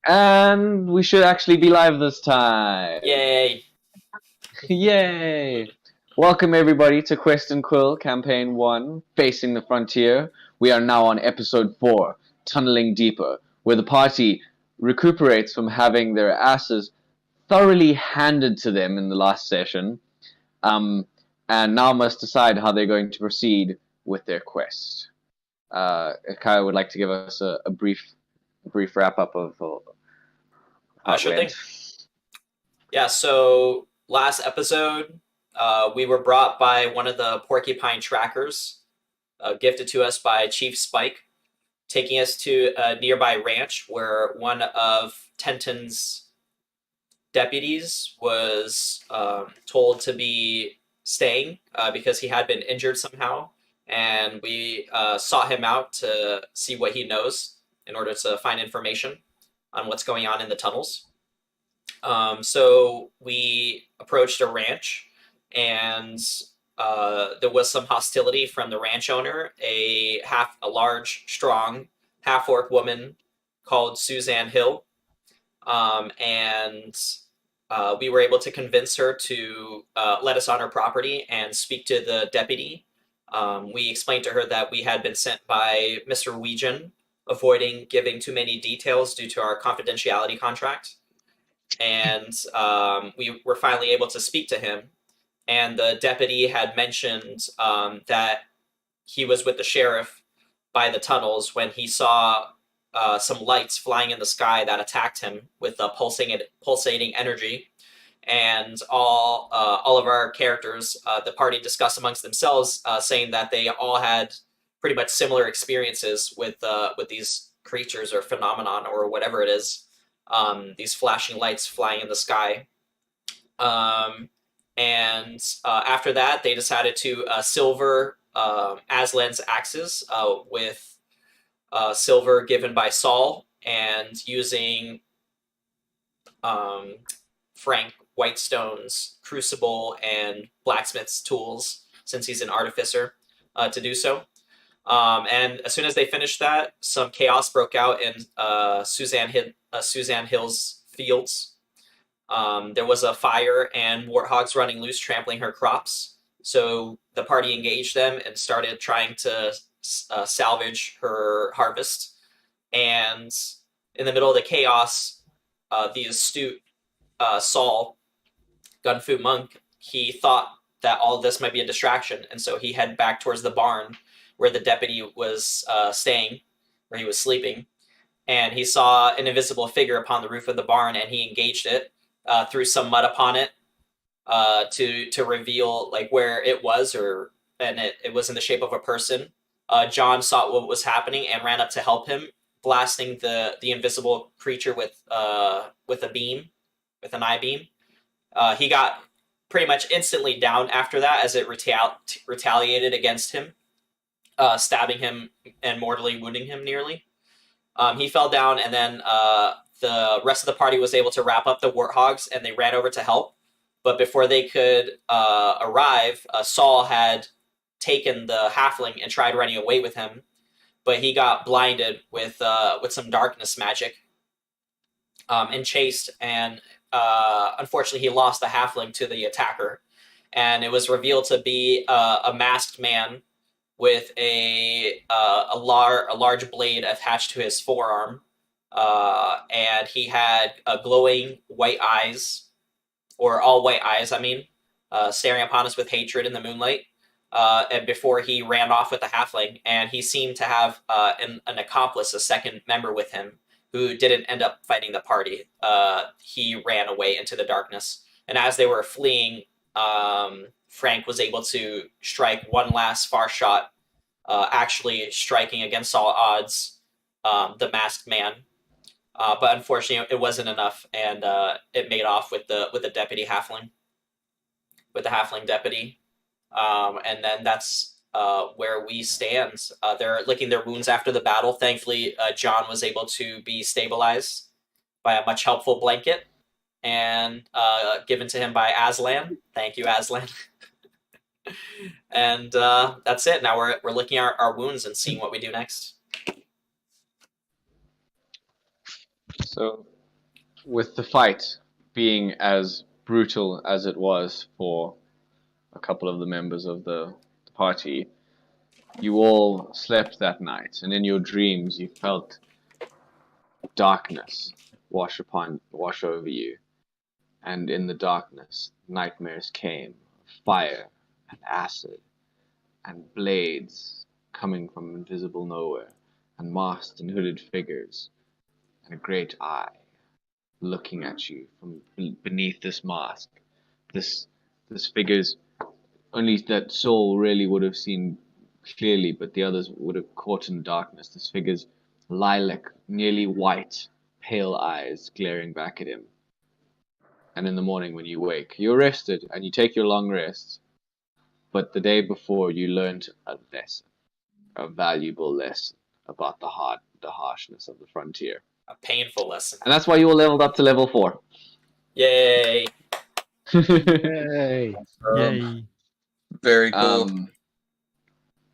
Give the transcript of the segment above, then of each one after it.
And we should actually be live this time. Yay! Yay! Welcome everybody to Quest and Quill Campaign 1, Facing the Frontier. We are now on Episode 4, Tunneling Deeper, where the party recuperates from having their asses thoroughly handed to them in the last session, and now must decide how they're going to proceed with their quest. Kai would like to give us a brief wrap-up of how it Sure went. thing. Yeah, so last episode, we were brought by one of the porcupine trackers, gifted to us by Chief Spike, taking us to a nearby ranch where one of Tenton's deputies was told to be staying because he had been injured somehow. And we sought him out to see what he knows in order to find information on what's going on in the tunnels. So we approached a ranch, and there was some hostility from the ranch owner, a large, strong half-orc woman called Suzanne Hill, and we were able to convince her to let us on her property and speak to the deputy. We explained to her that we had been sent by Mr. Weejan, avoiding giving too many details due to our confidentiality contract. And we were finally able to speak to him. And the deputy had mentioned that he was with the sheriff by the tunnels when he saw some lights flying in the sky that attacked him with pulsating energy. And all of our characters, the party discussed amongst themselves, saying that they all had pretty much similar experiences with these creatures or phenomenon or whatever it is. These flashing lights flying in the sky. And after that, they decided to silver Aslan's axes with silver given by Saul, and using Frank Whitestone's crucible and blacksmith's tools, since he's an artificer, to do so. And as soon as they finished that, some chaos broke out in Suzanne Hill's fields. There was a fire and warthogs running loose, trampling her crops. So the party engaged them and started trying to salvage her harvest. And in the middle of the chaos, the astute Saul, Gunfu Monk, he thought that all of this might be a distraction. And so he headed back towards the barn where the deputy was staying, where he was sleeping. And he saw an invisible figure upon the roof of the barn, and he engaged it, threw some mud upon it to reveal like where it was, and it was in the shape of a person. John saw what was happening and ran up to help him, blasting the invisible creature with a beam, with an eye beam. He got pretty much instantly down after that as it retaliated against him, stabbing him and mortally wounding him nearly. He fell down, and then the rest of the party was able to wrap up the warthogs, and they ran over to help. But before they could arrive, Saul had taken the halfling and tried running away with him, but he got blinded with some darkness magic, and chased, and unfortunately he lost the halfling to the attacker. And it was revealed to be a masked man with a large blade attached to his forearm, and he had glowing white eyes, or all white eyes, I mean, staring upon us with hatred in the moonlight. And before he ran off with the halfling, and he seemed to have an accomplice, a second member with him, who didn't end up fighting the party. He ran away into the darkness, and as they were fleeing, Frank was able to strike one last far shot, actually striking against all odds the masked man. But unfortunately, it wasn't enough, and it made off with the deputy halfling, with the halfling deputy. And then that's where we stand. They're licking their wounds after the battle. Thankfully, John was able to be stabilized by a much helpful blanket, and given to him by Aslan. Thank you, Aslan. And that's it. Now we're licking our wounds and seeing what we do next. So with the fight being as brutal as it was for a couple of the members of the party, you all slept that night, and in your dreams you felt darkness wash over you, and in the darkness nightmares came, fire and acid and blades coming from invisible nowhere, and masked and hooded figures, and a great eye looking at you from beneath this mask. This this figure's only that Saul really would have seen clearly, but the others would have caught in darkness. This figure's lilac, nearly white, pale eyes glaring back at him. And in the morning when you wake, you're rested and you take your long rest. But the day before, you learned a lesson, a valuable lesson about the harshness of the frontier. A painful lesson. And that's why you all leveled up to level 4. Yay! Yay! Yay. Very cool.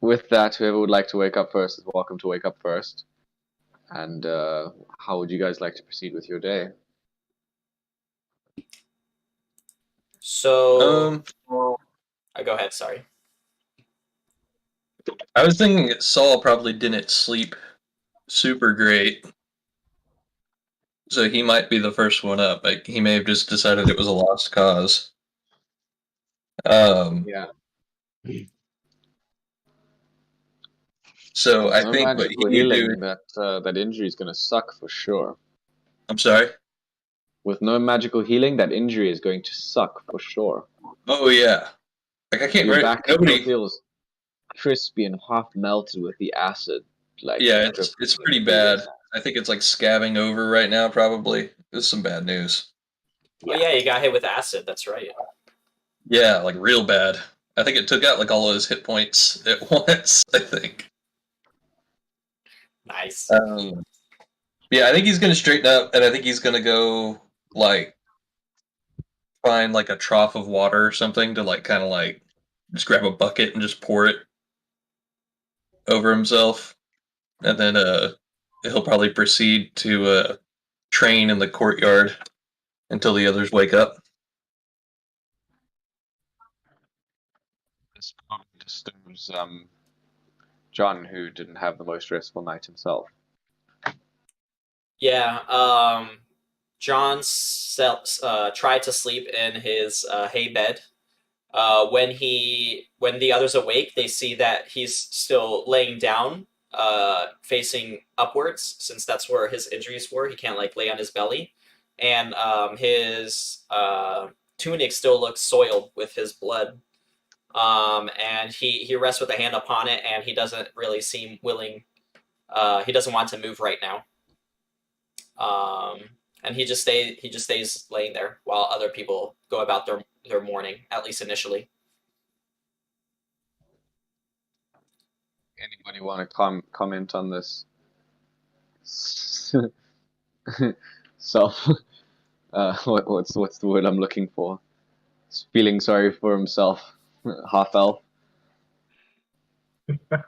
With that, whoever would like to wake up first is welcome to wake up first. And how would you guys like to proceed with your day? So, go ahead. Sorry. I was thinking that Saul probably didn't sleep super great, so he might be the first one up. Like, he may have just decided it was a lost cause. Yeah. So I No think what magical he would do. healing, that injury is going to suck for sure. I'm sorry. With no magical healing, that injury is going to suck for sure. Oh yeah. Like I can't. Your Right, back nobody. feels crispy and half melted with the acid. Like Yeah, it's pretty bad. I think it's like scabbing over right now. Probably. This is some bad news. Oh yeah, you got hit with acid. That's right. Yeah, like real bad. I think it took out like all of his hit points at once. I think. Nice. Yeah, I think he's gonna straighten up, and I think he's gonna go like find like a trough of water or something to like kind of like just grab a bucket and just pour it over himself, and then he'll probably proceed to train in the courtyard until the others wake up. This moment disturbs John, who didn't have the most restful night himself. Yeah. John tried to sleep in his hay bed. When the others awake, they see that he's still laying down, facing upwards, since that's where his injuries were. He can't like lay on his belly, and his tunic still looks soiled with his blood. And he rests with a hand upon it, and he doesn't really seem willing. He doesn't want to move right now. And he just stays laying there while other people go about their morning, at least initially. Anybody want to comment on this? Self. What's the word I'm looking for? He's feeling sorry for himself. Half elf. I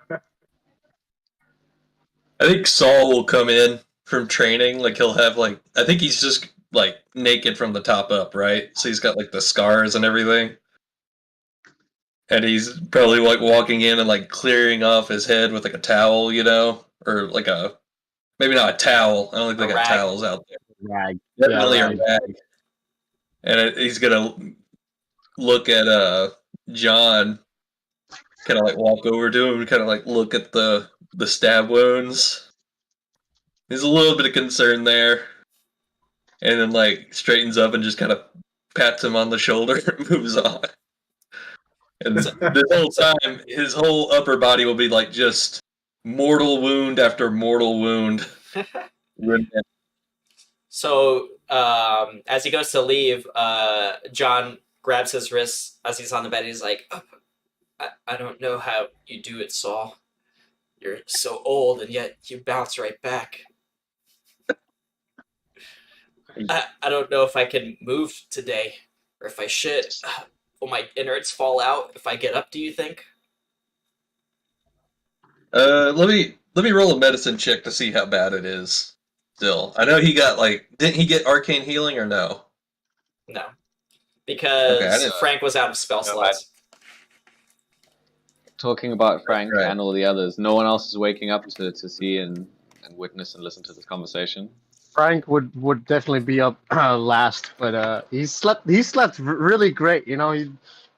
think Saul will come in from training. Like he'll have like I think he's just like naked from the top up, right? So he's got like the scars and everything. And he's probably like walking in and like clearing off his head with like a towel, you know? Or like maybe not a towel. I don't think they got towels out there. Rag. Definitely Yeah, a rag. And he's gonna look at John, kind of like walk over to him and kind of like look at the stab wounds. There's a little bit of concern there. And then like straightens up and just kind of pats him on the shoulder and moves on. And this whole time, his whole upper body will be like just mortal wound after mortal wound. So as he goes to leave, John grabs his wrist as he's on the bed. He's like, oh, I don't know how you do it, Saul. You're so old, and yet you bounce right back. I don't know if I can move today, or if I should. Will my innards fall out if I get up, do you think? Let me roll a medicine check to see how bad it is. still. I know he got didn't he get arcane healing or no? No, Okay, I because didn't. Frank was out of spell No, slots. Talking about Frank Right. and all the others, no one else is waking up to see and witness and listen to this conversation. Frank would definitely be up last, but he slept really great. You know, he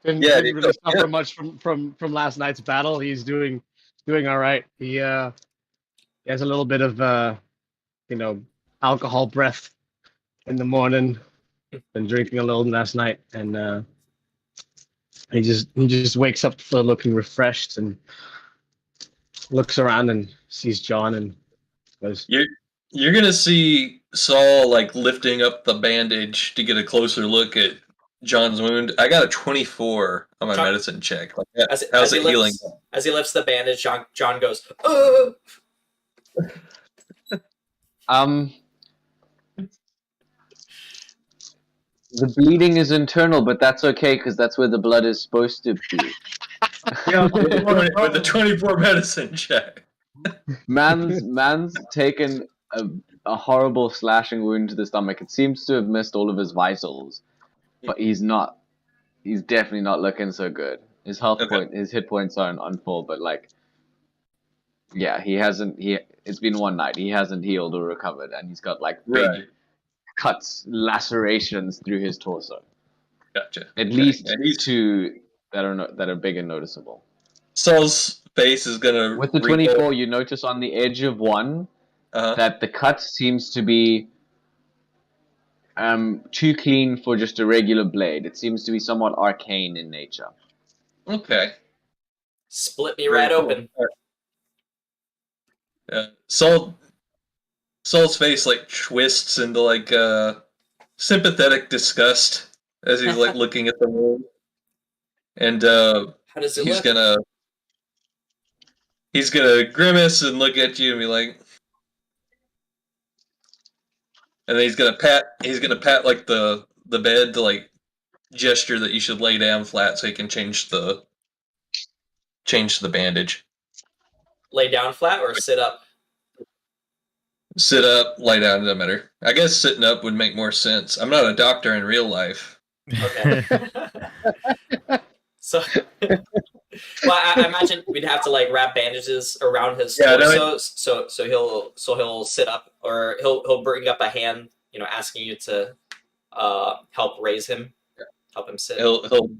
didn't really suffer much from last night's battle. He's doing all right. He has a little bit of alcohol breath in the morning. Been drinking a little last night, and he just wakes up looking refreshed and looks around and sees John and goes, You're gonna see Saul lifting up the bandage to get a closer look at John's wound. I got a 24 on my John- medicine check. As How's it healing? he lifts the bandage, John goes, "Oh!" The bleeding is internal, but that's okay because that's where the blood is supposed to be. Yeah, With the 24 medicine check. Man's taken a horrible slashing wound to the stomach. It seems to have missed all of his vitals, but he's definitely not looking so good. His his hit points aren't on full, but it's been one night. He hasn't healed or recovered, and he's got big cuts, lacerations through his torso. Gotcha. At least two that are big and noticeable. Saul's face is gonna. With the 24, you notice on the edge of one that the cut seems to be too clean for just a regular blade. It seems to be somewhat arcane in nature. Okay. Split me right open. Saul's face twists into sympathetic disgust as he's looking at the wound, and How does it look? he's gonna grimace and look at you and be like, and then he's gonna pat the bed to gesture that you should lay down flat so he can change the bandage. Lay down flat or sit up? Sit up, lie down, doesn't matter. I guess sitting up would make more sense. I'm not a doctor in real life. Okay. So, well, I imagine we'd have to wrap bandages around his torso, so he'll sit up, or he'll bring up a hand, asking you to help raise him, help him sit. He'll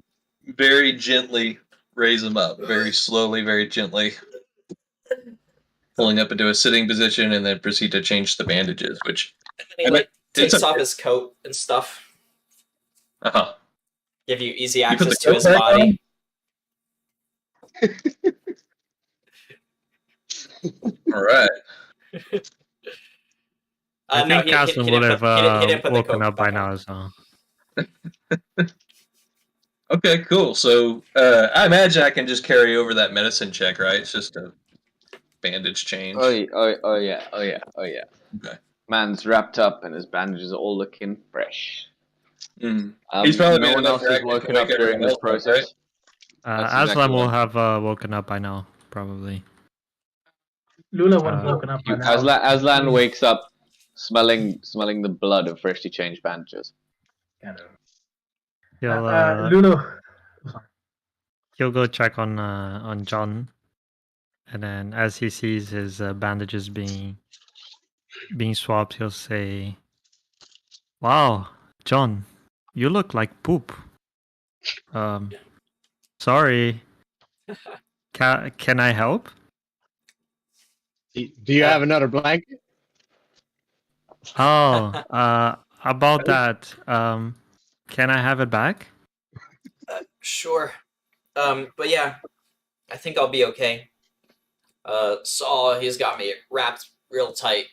very gently raise him up, very slowly, very gently, pulling up into a sitting position, and then proceed to change the bandages. Which and then he takes off his coat and stuff. Give you easy access to his body. All right. I think Castle would have woken up by now, so. Okay, cool. So I imagine I can just carry over that medicine check, right? It's just a bandage change. Oh yeah. Okay. Man's wrapped up and his bandages are all looking fresh. He's probably no one else has woken up during this process. Right? Aslam will have woken up by now, probably. Lula would have woken up by now. Aslan wakes up smelling the blood of freshly changed bandages. He'll go check on John, and then as he sees his bandages being swapped, he'll say, "Wow, John, you look like poop. Sorry. Can I help? Do you have another blanket?" Oh, about that. Can I have it back? Sure. But yeah, I think I'll be okay. Saul, he's got me wrapped real tight.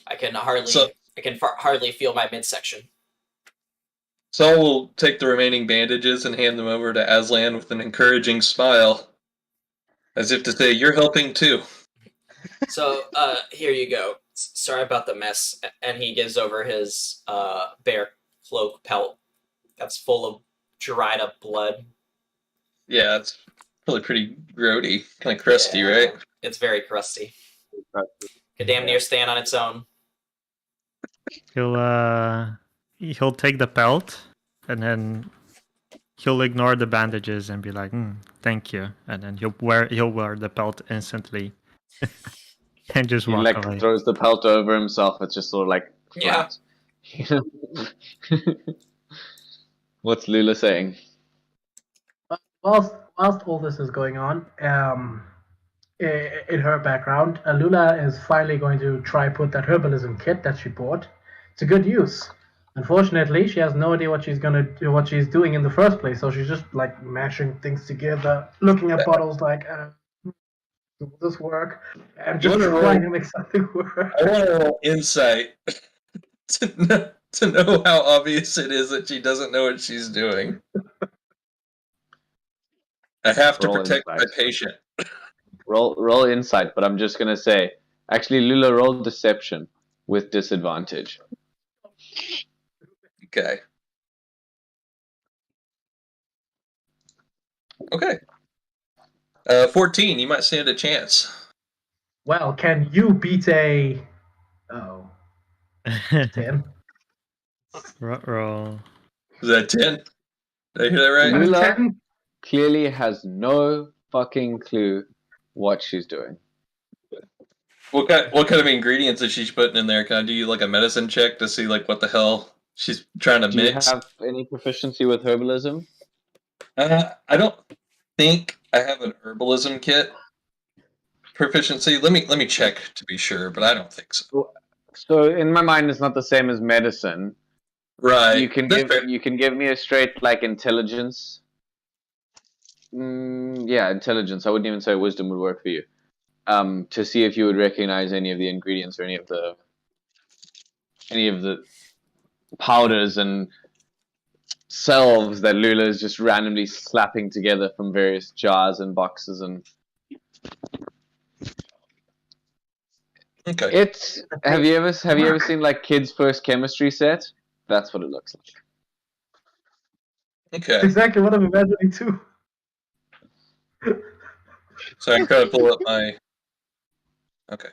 I can hardly feel my midsection. Saul will take the remaining bandages and hand them over to Aslan with an encouraging smile, as if to say, "You're helping too." So, here you go. Sorry about the mess. And he gives over his bear cloak pelt that's full of dried up blood. Yeah, it's probably pretty grody, kind of crusty, right? It's very crusty. Could damn near stand on its own. he'll take the pelt and then he'll ignore the bandages and be like, "Thank you," and then he'll wear the pelt instantly and just He walk like away. throws the pelt over himself. It's just sort of like Yeah. flat. What's Lula saying? Whilst all this is going on, in her background, Lula is finally going to try put that herbalism kit that she bought to good use. Unfortunately, she has no idea what she's doing in the first place, so she's just like mashing things together, looking at bottles like, will this work? And just trying to make something work. I want a little insight to know how obvious it is that she doesn't know what she's doing. I have to Roll protect my insight. patient. Roll insight, but I'm just gonna say, actually, Lula rolled deception with disadvantage. Okay. Okay. 14, you might stand a chance. Well, can you beat a 10? Roll. Is that 10? Did I hear that right? Lula 10? clearly has no fucking clue what she's doing. What kind of ingredients is she putting in there? Can I do like a medicine check to see like what the hell she's trying to Do you mix? have any proficiency with herbalism? I don't think I have an herbalism kit proficiency. Let me check to be sure, but I don't think so. So in my mind, it's not the same as medicine. Right. You can give me a straight like intelligence. Yeah, intelligence. I wouldn't even say wisdom would work for you. To see if you would recognize any of the ingredients or any of the powders and salves that Lula is just randomly slapping together from various jars and boxes and. Okay. It's have you ever seen like kids' first chemistry set? That's what it looks like. Okay. Exactly what I'm imagining too. So I'm trying to pull up my. Okay.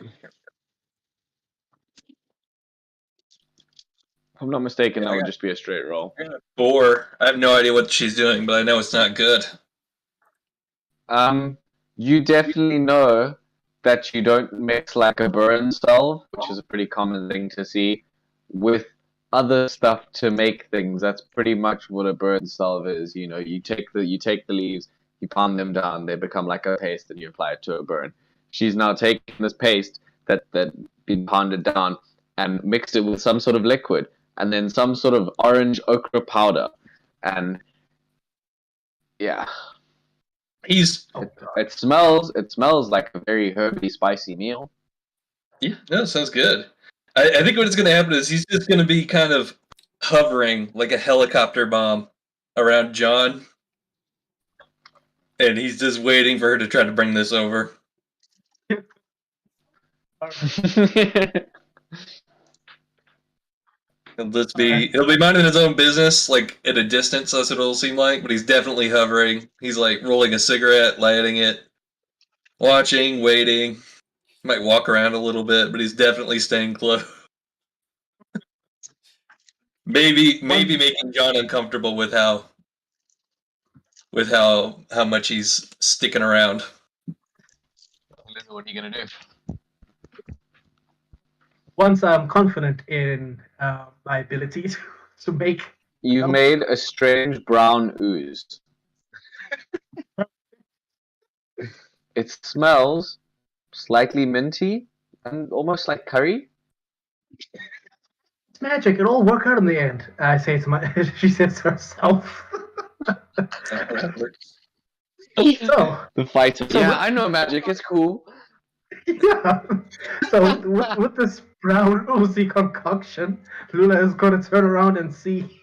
If I'm not mistaken, Yeah, that would just be a straight roll. 4. I have no idea what she's doing, but I know it's not good. You definitely know that you don't mix like a burn salve, which is a pretty common thing to see, with other stuff to make things. That's pretty much what a burn salve is. You know, you take the leaves, you pound them down, they become like a paste, and you apply it to a burn. She's now taken this paste that been pounded down and mixed it with some sort of liquid, and then some sort of orange ochre powder, and yeah. It smells like a very herby, spicy meal. Yeah, no, sounds good. I think what's going to happen is he's just going to be kind of hovering like a helicopter bomb around John, and he's just waiting for her to try to bring this over. He'll be minding his own business, like at a distance, that's what it'll seem like, but he's definitely hovering. He's like rolling a cigarette, lighting it, watching, waiting. Might walk around a little bit, but he's definitely staying close. Maybe making John uncomfortable with how much he's sticking around. What are you gonna do? Once I'm confident in my ability to make. You've made a strange brown ooze. It smells slightly minty and almost like curry. It's magic. It'll all work out in the end. I say to she says to herself. So The fighter. Yeah, I know magic. It's cool. Yeah. So with this brown oozy concoction, Lula is going to turn around and see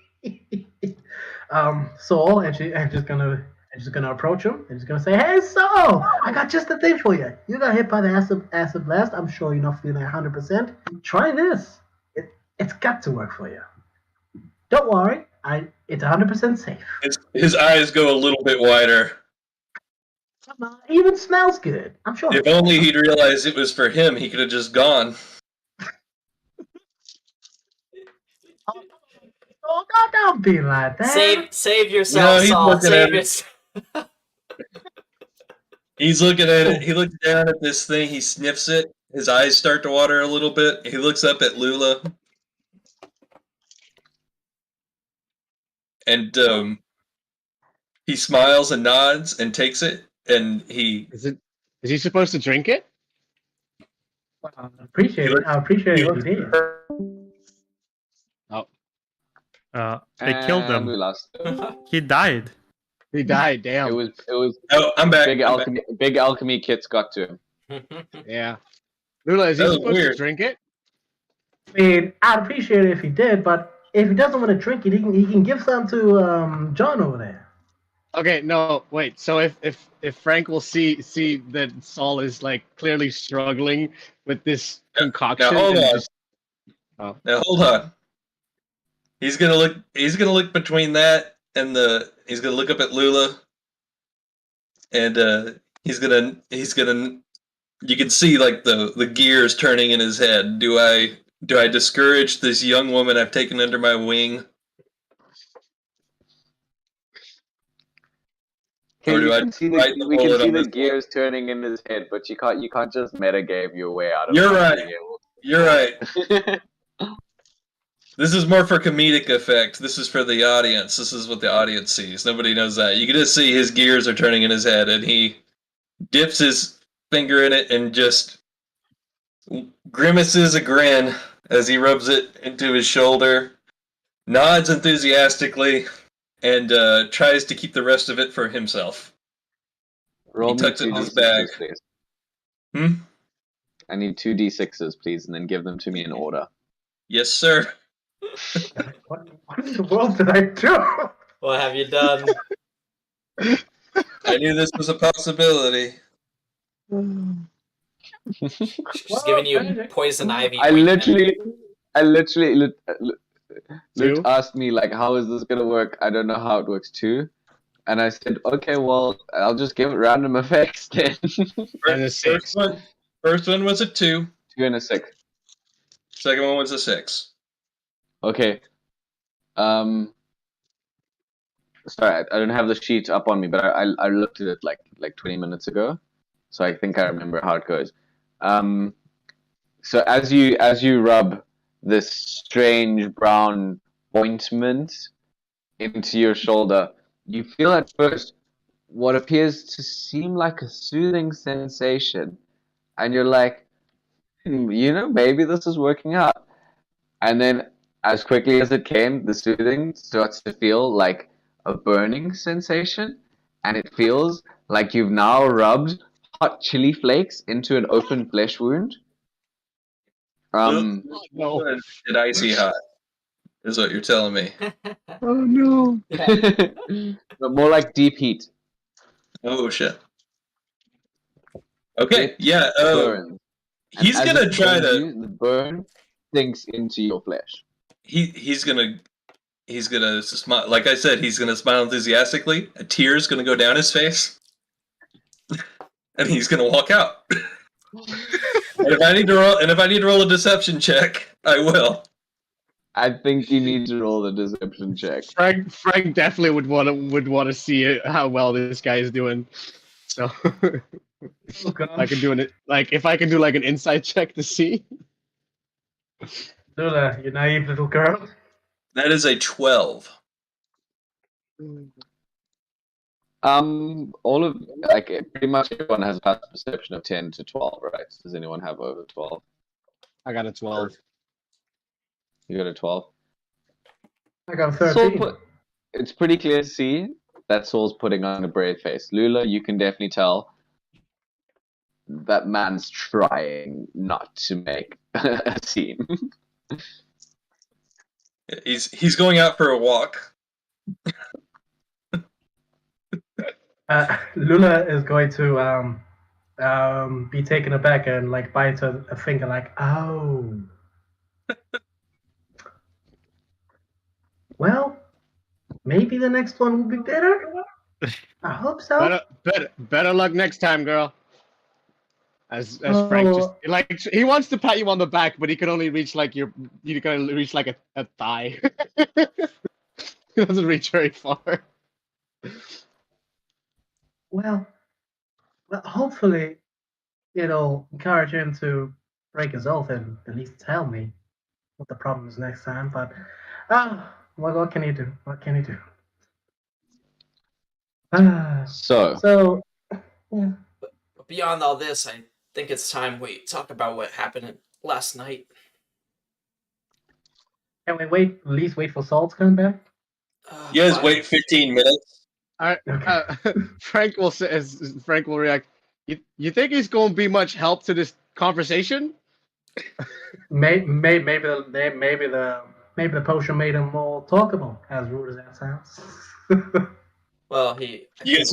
Saul, and she's gonna approach him and she's gonna say, "Hey, Saul, I got just the thing for you. You got hit by the acid blast. I'm sure you're not feeling 100%. Try this. It's got to work for you. Don't worry. It's 100% safe. His eyes go a little bit wider. It even smells good. I'm sure. If only he'd realized it was for him, he could have just gone. Oh, don't be like that. Save yourself, he's Saul. looking Save at it. yourself. He's looking at it. He looks down at this thing. He sniffs it. His eyes start to water a little bit. He looks up at Lula. And he smiles and nods and takes it. And Is he supposed to drink it? I appreciate it. I appreciate it if you did. They killed And we him. lost. He died. He died. Damn. It was Oh, I'm back. big alchemy kits got to him. Yeah. Lula, is he That was supposed weird. to drink it? I mean, I'd appreciate it if he did, but if he doesn't want to drink it, he can give some to John over there. Okay, no, wait. So if Frank will see that Saul is like clearly struggling with this concoction. Now hold and on. just- Now hold on. He's gonna look between that and he's gonna look up at Lula. And he's gonna you can see like the gears turning in his head. Do I discourage this young woman I've taken under my wing? Or do I bite the we can bullet see on the this gears turning in his head, but you can't just metagame your way out of You're not right. being able You're right. to. This is more for comedic effect. This is for the audience. This is what the audience sees. Nobody knows that. You can just see his gears are turning in his head, and he dips his finger in it and just grimaces a grin as he rubs it into his shoulder, nods enthusiastically, and tries to keep the rest of it for himself. Roll He me tucks it two in his d6s, bag. please. Hmm? I need 2 d6s, please, and then give them to me in order. Yes, sir. What in the world did I do? What have you done? I knew this was a possibility. She's giving you poison ivy. I ointment. literally Two? asked me like, how is this gonna work? I don't know how it works too. And I said, okay, well, I'll just give it random effects then. And a 6. First one was a 2. 2 and a 6. Second one was a 6. Okay. Sorry, I don't have the sheet up on me, but I looked at it like 20 minutes ago, so I think I remember how it goes. So as you rub this strange brown ointment into your shoulder, you feel at first what appears to seem like a soothing sensation, and you're like, maybe this is working out. And then, as quickly as it came, the soothing starts to feel like a burning sensation, and it feels like you've now rubbed hot chili flakes into an open flesh wound. No. Did icy hot? Is what you're telling me. Oh no. But more like deep heat. Oh shit. Okay, It yeah. burns. And He's as gonna it try burns to. you, the burn sinks into your flesh. He's gonna smile. Like I said, he's gonna smile enthusiastically. A tear's gonna go down his face, and he's gonna walk out. And if I need to roll a deception check, I will. I think you need to roll the deception check. Frank definitely would want to see how well this guy is doing. So I can do if I can do like an insight check to see. Lula, you naive little girl. That is a 12. Pretty much everyone has a passive perception of 10 to 12, right? Does anyone have over 12? I got a 12. You got a 12? I got 13. It's pretty clear to see that Saul's putting on a brave face. Lula, you can definitely tell that man's trying not to make a scene. He's going out for a walk. Lula is going to be taken aback and like bite a finger like, oh. Well, maybe the next one will be better. I hope so. Better luck next time, girl. As Frank just Oh, like he wants to pat you on the back, but he can only reach like you can only reach like a thigh. He doesn't reach very far. well, hopefully it'll encourage him to break his oath and at least tell me what the problem is next time. But what can he do? What can he do? So, So yeah. But beyond all this, I think it's time we talk about what happened last night. Can we wait? At least wait for Saul to come back. You guys Fine. wait 15 minutes. All right, Okay. Frank will say, Frank will react. You think he's going to be much help to this conversation? Maybe the potion made him more talkable. As rude as that sounds. Well, You guys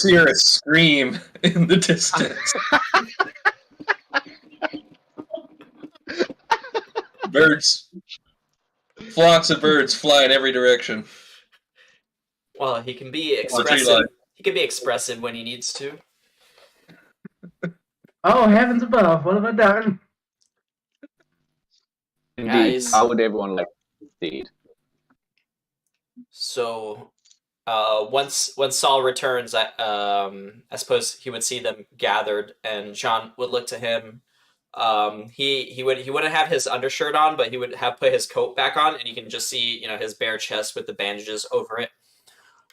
hear a scream in the distance. Birds, flocks of birds fly in every direction. Well, he can be On the tree expressive. line. He can be expressive when he needs to. Oh heavens above! What have I done? indeed, Guys. how would everyone like to proceed? So, once Saul returns, I suppose he would see them gathered, and Jean would look to him. He wouldn't have his undershirt on, but he would have put his coat back on, and you can just see his bare chest with the bandages over it.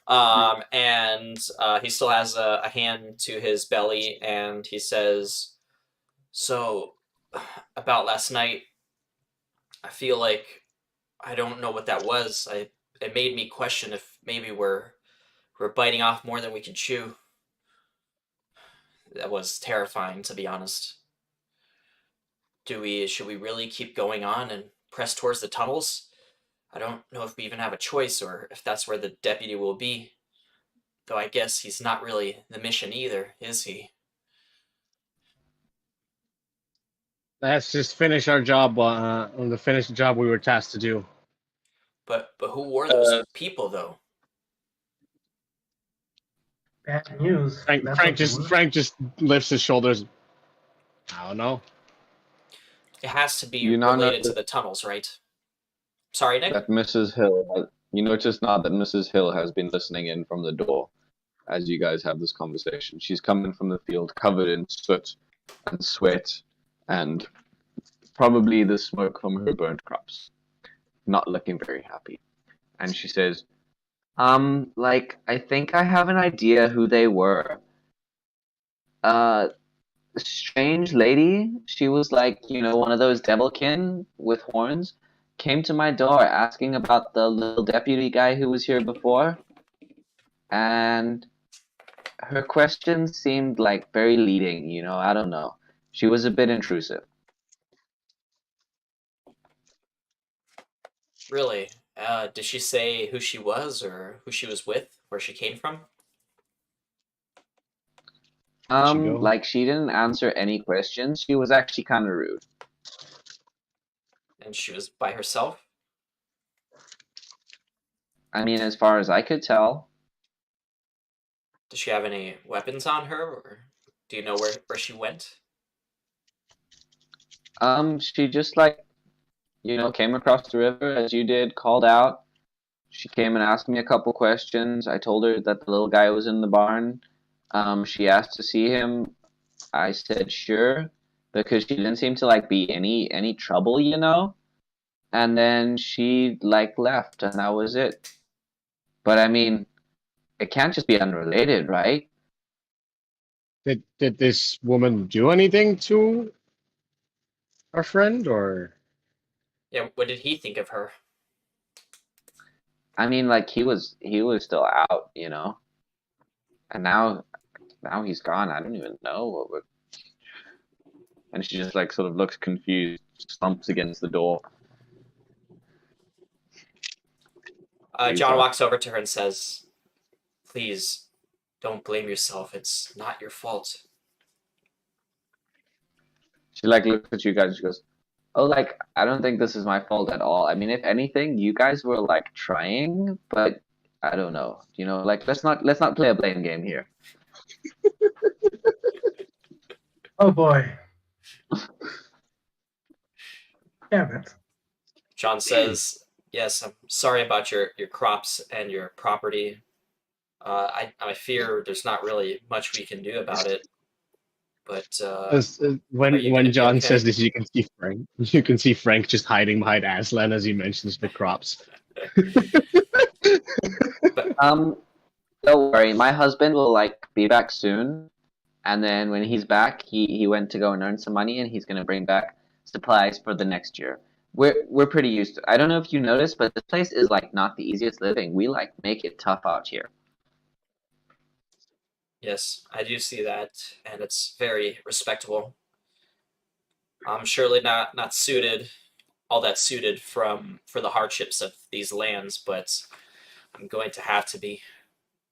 And he still has a hand to his belly, and he says, "So, about last night, I feel like I don't know what that was. It made me question if maybe we're biting off more than we can chew. That was terrifying, to be honest. Should we really keep going on and press towards the tunnels? I don't know if we even have a choice or if that's where the deputy will be. Though I guess he's not really the mission either, is he?" Let's just finish our job on the finished job we were tasked to do. But who were those people, though? Bad news. Frank just lifts his shoulders. I don't know. It has to be You now related know to the tunnels, right? Sorry, Nick? that Mrs. Hill, you notice now that Mrs. Hill has been listening in from the door as you guys have this conversation. She's coming from the field covered in soot and sweat and probably the smoke from her burnt crops. Not looking very happy. And she says, I think I have an idea who they were. Strange lady. She was like, one of those devilkin with horns. Came to my door asking about the little deputy guy who was here before. And her questions seemed like very leading, I don't know. She was a bit intrusive. Really? Did she say who she was or who she was with, where she came from? She didn't answer any questions. She was actually kind of rude. And she was by herself? I mean, as far as I could tell. Does she have any weapons on her, or do you know where she went? She just came across the river as you did, called out. She came and asked me a couple questions. I told her that the little guy was in the barn. She asked to see him. I said sure, because she didn't seem to be any trouble, And then she left, and that was it. But I mean, it can't just be unrelated, right? Did this woman do anything to our friend, or? Yeah, what did he think of her? I mean, he was still out, And now he's gone. I don't even know what we're... And she just sort of looks confused, slumps against the door. John walks over to her and says, "Please, don't blame yourself. It's not your fault." She looks at you guys and she goes, "Oh, I don't think this is my fault at all. I mean, if anything, you guys were trying, but I don't know. Let's not play a blame game here." Oh boy. Damn it. John says, "Yes, I'm sorry about your crops and your property. I fear there's not really much we can do about it. But are you going When to be John okay?" says this, you can see Frank. You can see Frank just hiding behind Aslan as he mentions the crops. Don't worry. My husband will be back soon, and then when he's back, he went to go and earn some money, and he's gonna bring back supplies for the next year. We're pretty used to. I don't know if you noticed, but this place is not the easiest living. We make it tough out here. Yes, I do see that, and it's very respectable. I'm surely not suited, all that suited for the hardships of these lands, but I'm going to have to be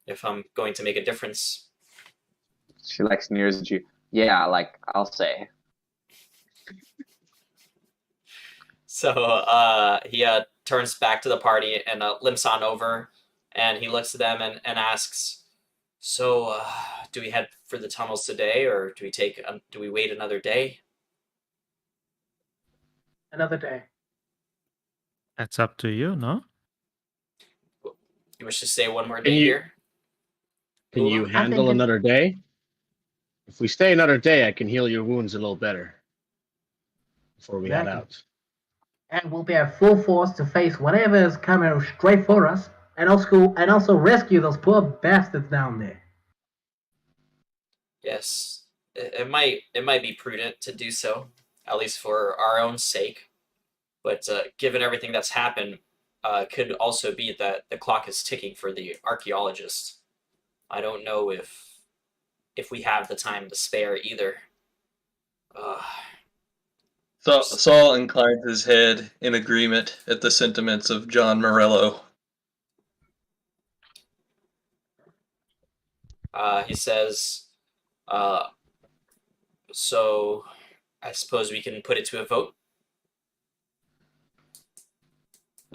if I'm going to make a difference. She sneers at you. Yeah, I'll say. So he turns back to the party and limps on over, and he looks at them and asks, "So, do we head for the tunnels today, or do we wait another day?" Another day. That's up to you, no? You wish to stay one more Can day you- here? Can you Ula? handle another day? If we stay another day, I can heal your wounds a little better before we head Exactly. out. And we'll be at full force to face whatever is coming straight for us, and also rescue those poor bastards down there. Yes, it might be prudent to do so, at least for our own sake. But given everything that's happened, could also be that the clock is ticking for the archaeologists. I don't know if we have the time to spare either. Saul inclines his head in agreement at the sentiments of John Morello. He says, "So I suppose we can put it to a vote."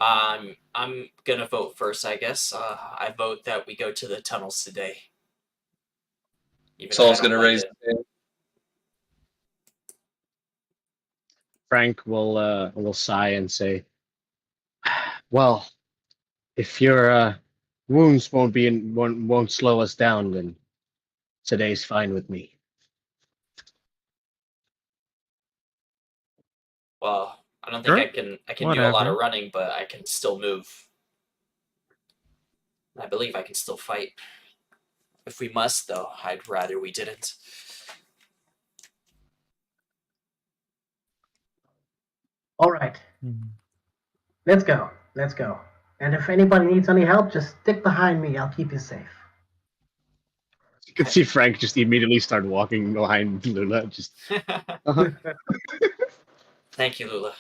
I'm gonna vote first, I guess. I vote that we go to the tunnels today. Even if I Saul's don't gonna like raise it. his hand. Frank will sigh and say, "Well, if your wounds won't slow us down, then today's fine with me." Well, I don't think Sure. I can do a lot of Whatever. running, but I can still move. I believe I can still fight. If we must, though, I'd rather we didn't. All right, Hmm. let's go. Let's go. And if anybody needs any help, just stick behind me. I'll keep you safe. You can see Frank just immediately start walking behind Lula. Just Thank you, Lula.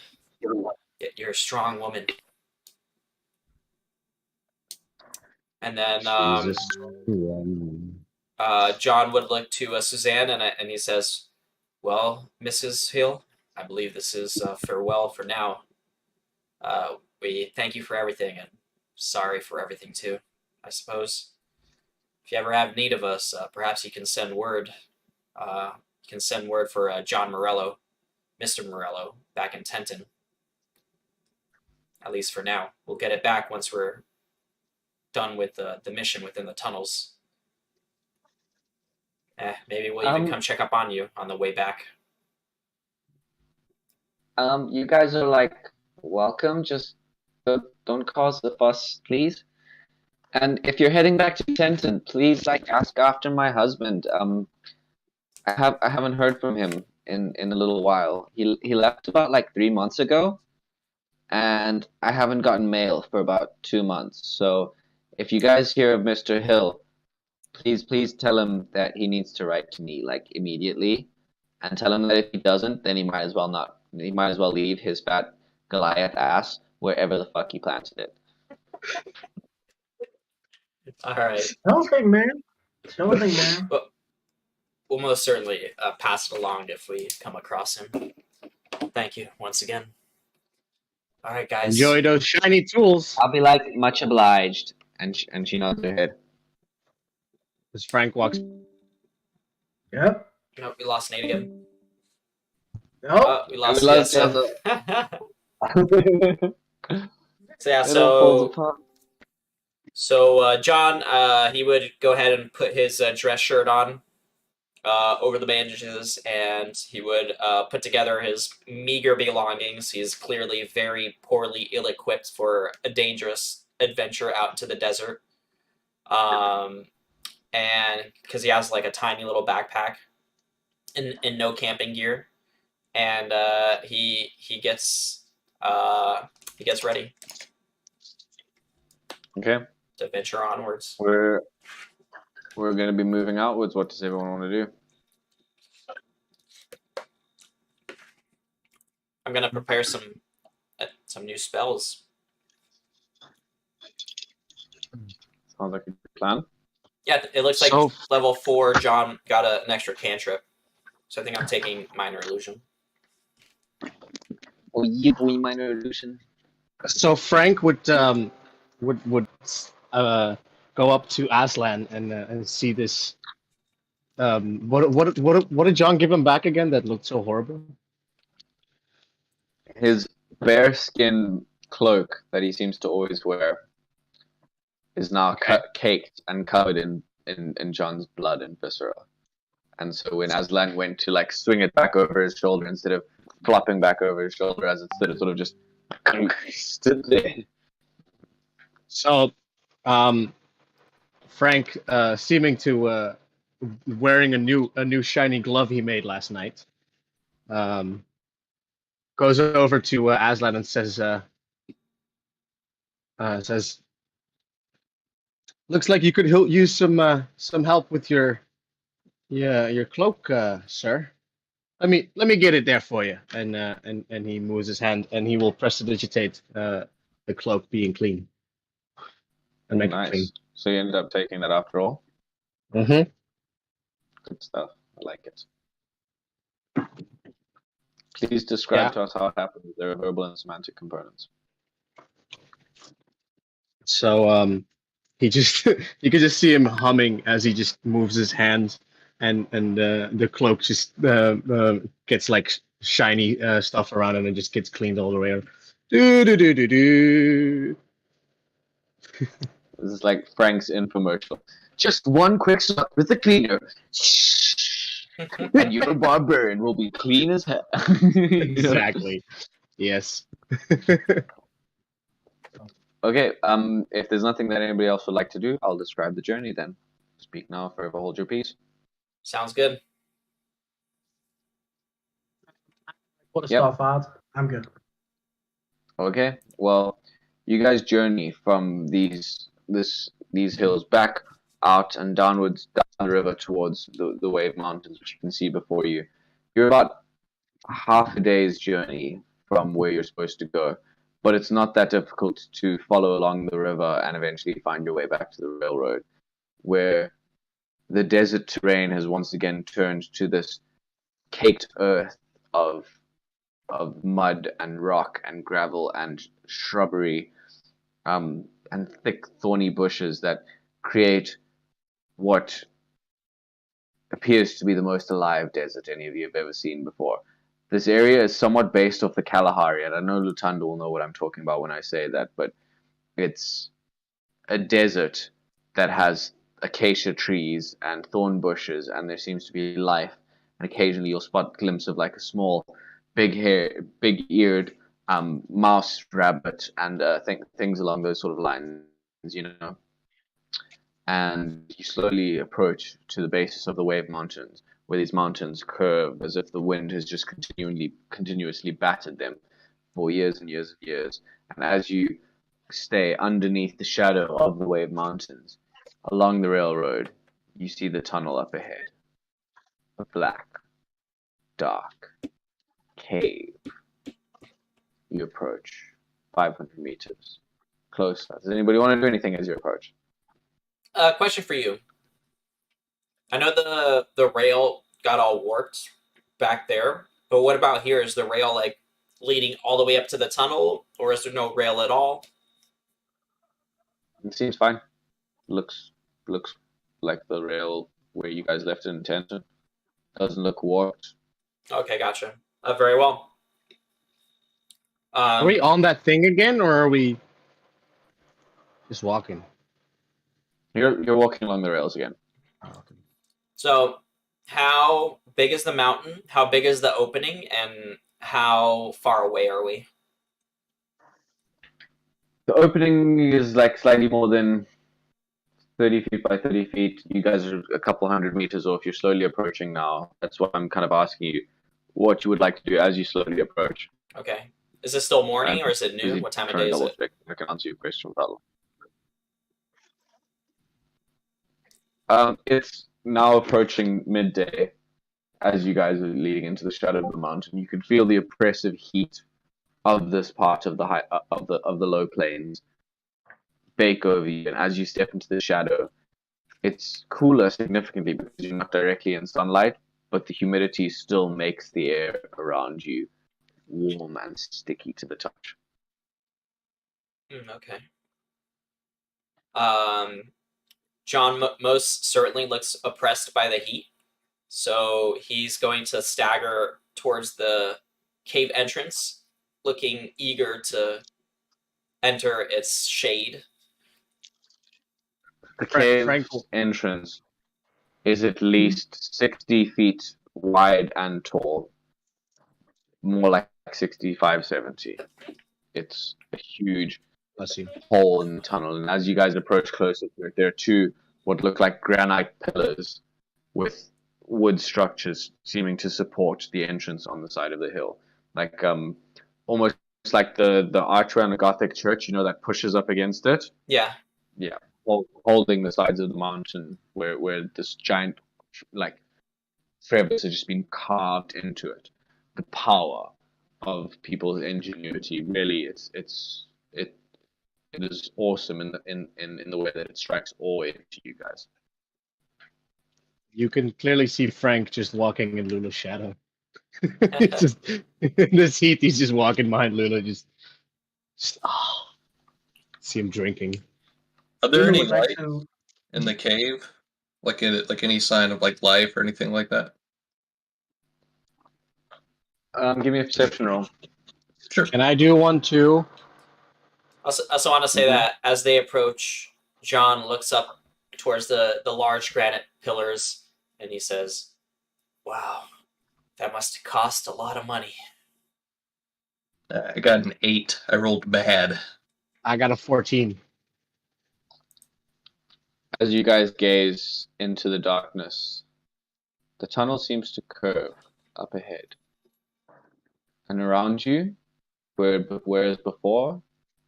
You're a strong woman. And then Jesus. John would look to Suzanne and he says, "Well, Mrs. Hill, I believe this is farewell for now. We thank you for everything and sorry for everything too, I suppose. If you ever have need of us, perhaps you can send word. You can send word for John Morello, Mr. Morello, back in Tenton. At least for now. We'll get it back once we're done with the mission within the tunnels. Maybe we'll even come check up on you on the way back." You guys are welcome. Just don't cause the fuss, please. And if you're heading back to Tenton, please ask after my husband. I haven't heard from him in a little while. He left about 3 months ago, and I haven't gotten mail for about 2 months. So if you guys hear of Mr. Hill, please tell him that he needs to write to me immediately, and tell him that if he doesn't, then he might as well leave his fat Goliath ass wherever the fuck he planted it. All right. Sure thing, man. Sure thing, man. We'll most certainly pass it along if we come across him. Thank you once again. All right, guys. Enjoy those shiny tools. I'll be much obliged, and she nods her head. As Frank walks, Yep. Nope, we lost Nate again. No. We lost We lost yes. So yeah, It all falls so apart. John, he would go ahead and put his dress shirt on over the bandages, and he would put together his meager belongings. He's clearly very poorly ill-equipped for a dangerous adventure out into the desert. And because he has like a tiny little backpack and no camping gear, and he gets ready Okay, to venture onwards. we're gonna be moving outwards. What does everyone want to do? I'm gonna prepare some new spells. Sounds like a good plan. Yeah, it looks like So- level 4 John got an extra cantrip. So I think I'm taking Minor Illusion. Oh, yeah, boy, minor illusion. So Frank would go up to Aslan and see this. What did John give him back again? That looked so horrible. His bearskin cloak that he seems to always wear is now caked and covered in John's blood and viscera. And so when Aslan went to like swing it back over his shoulder, instead of flopping back over his shoulder as it stood, it sort of just stood there. So, Frank, seeming to wearing a new shiny glove he made last night, goes over to Aslan and says, "Looks like you could use some help with your cloak, sir. Let me get it there for you." And he moves his hand and he will prestidigitate the cloak being clean and make it clean. Nice. So you ended up taking that after all. Mm-hmm. Good stuff. I like it. Please describe to us how it happens. There are verbal and semantic components. So he just you could just see him humming as he just moves his hands, and the cloak just gets like shiny stuff around it and just gets cleaned all the way. Do do do do do. This is like Frank's infomercial. Just one quick shot with the cleaner, and your barbarian will be clean as hell. Exactly. Yes. Okay. If there's nothing that anybody else would like to do, I'll describe the journey then. Speak now, forever hold your peace. Sounds good. Put the Yep. stuff out. I'm good. Okay. Well, you guys journey from these hills back out and downwards down the river towards the Wave Mountains, which you can see before you. You're about half a day's journey from where you're supposed to go, but it's not that difficult to follow along the river and eventually find your way back to the railroad, where the desert terrain has once again turned to this caked earth of mud and rock and gravel and shrubbery, and thick thorny bushes that create what appears to be the most alive desert any of you have ever seen before. This area is somewhat based off the Kalahari, and I know Lutanda will know what I'm talking about when I say that, but it's a desert that has acacia trees and thorn bushes, and there seems to be life, and occasionally you'll spot a glimpse of like a small big-eared mouse, rabbit, and things along those sort of lines, you know. And you slowly approach to the basis of the Wave Mountains, where these mountains curve as if the wind has just continuously battered them for years and years and years. And as you stay underneath the shadow of the Wave Mountains, along the railroad, you see the tunnel up ahead. A black, dark cave. You approach 500 meters. Closer. Does anybody want to do anything as you approach? Question for you. I know the rail got all warped back there, but what about here? Is the rail like leading all the way up to the tunnel, or is there no rail at all? It seems fine. Looks like the rail where you guys left it in Tenton. Doesn't look warped. Okay, gotcha. Very well. Are we on that thing again, or are we just walking? You're walking along the rails again. Oh, okay. So, how big is the mountain? How big is the opening? And how far away are we? The opening is like slightly more than 30 feet by 30 feet. You guys are a couple hundred meters off. You're slowly approaching now. That's why I'm kind of asking you what you would like to do as you slowly approach. Okay. Is it still morning or is it noon? Busy What time of trying day to is double it? check. I can answer your question without. It's now approaching midday as you guys are leading into the shadow of the mountain. You can feel the oppressive heat of this part of the of the low plains bake over you, and as you step into the shadow, it's cooler significantly because you're not directly in sunlight, but the humidity still makes the air around you warm and sticky to the touch. Okay. John most certainly looks oppressed by the heat, so he's going to stagger towards the cave entrance, looking eager to enter its shade. The cave Frank, entrance is at least 60 feet wide and tall, more like 65, 70. It's a huge hole in the tunnel, and as you guys approach closer to it, there are two what look like granite pillars with wood structures seeming to support the entrance on the side of the hill, like almost like the archway on a Gothic church, you know, that pushes up against it. Yeah. Yeah, holding the sides of the mountain where this giant like crevice has just been carved into it. The power of people's ingenuity, really, it is awesome in the way that it strikes awe into you guys. You can clearly see Frank just walking in Lula's shadow. It's just in this heat, he's just walking behind Lula, just see him drinking. Are there Lula any would like light to. in the cave? Like any sign of like life or anything like that? Give me a perception roll. Sure. Can I do one too? I also want to say that as they approach, John looks up towards the large granite pillars and he says, "Wow, that must have cost a lot of money." I got an 8. I rolled bad. I got a 14. As you guys gaze into the darkness, the tunnel seems to curve up ahead. And around you, whereas before,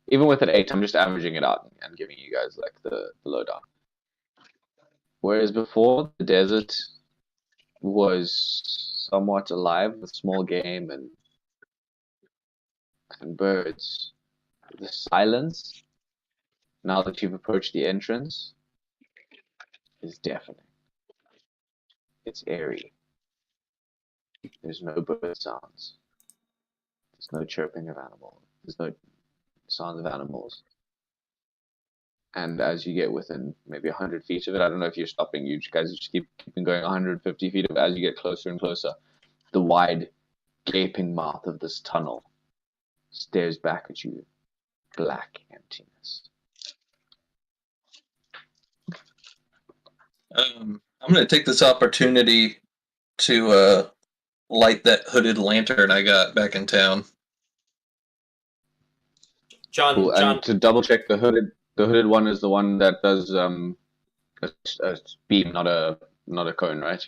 even with an 8, I'm just averaging it out and giving you guys like the lowdown. Whereas before, the desert was somewhat alive with small game and birds. The silence, now that you've approached the entrance, is deafening. It's eerie. There's no bird sounds. There's no chirping of animals. There's no sounds of animals. And as you get within maybe 100 feet of it, I don't know if you're stopping, you guys just keeping going 150 feet of it. As you get closer and closer, the wide, gaping mouth of this tunnel stares back at you, black emptiness. I'm going to take this opportunity to light that hooded lantern I got back in town. Cool. And to double check, the hooded one is the one that does a beam, not a cone, right?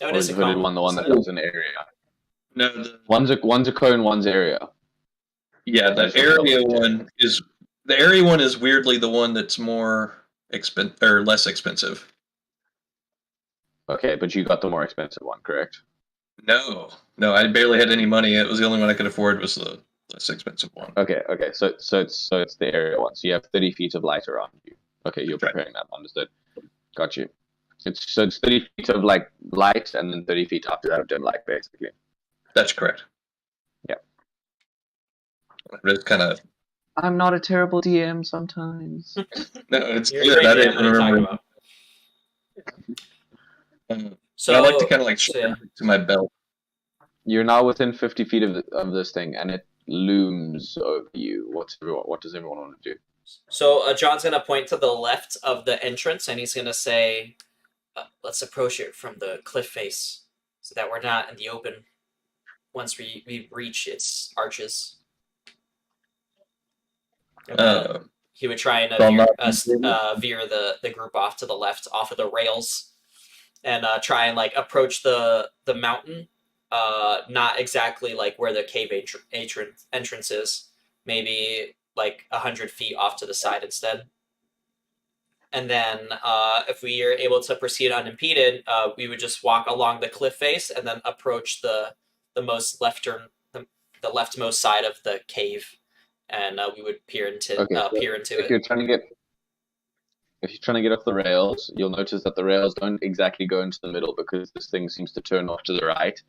No, it or is is a the hooded cone. one the one that does an area? No, One's a cone, one's area. yeah, the area one is weirdly the one that's more less expensive. Okay, but you got the more expensive one, correct? No, I barely had any money. It was the only one I could afford was the less expensive one. Okay. So it's the area one. So you have 30 feet of light around you. Okay, you're preparing that. Understood. Got you. It's 30 feet of like light, and then 30 feet after that of dim light, basically. That's correct. Yeah. It's kind of. I'm not a terrible DM sometimes. No, it's You're good. great, I didn't what are you talking remember. about? So I like to kind of like so, strap yeah. it to my belt. You're now within 50 feet of this thing, and it looms over you. What does everyone want to do? So John's gonna point to the left of the entrance, and he's gonna say, "Let's approach it from the cliff face, so that we're not in the open once we reach its arches." He would try and veer the group off to the left, off of the rails, and try and like approach the mountain. Not exactly like where the cave entrance is. Maybe like 100 feet off to the side instead. And then if we are able to proceed unimpeded, we would just walk along the cliff face and then approach the most the leftmost side of the cave, and we would peer into If it. you're trying to get off the rails, you'll notice that the rails don't exactly go into the middle because this thing seems to turn off to the right.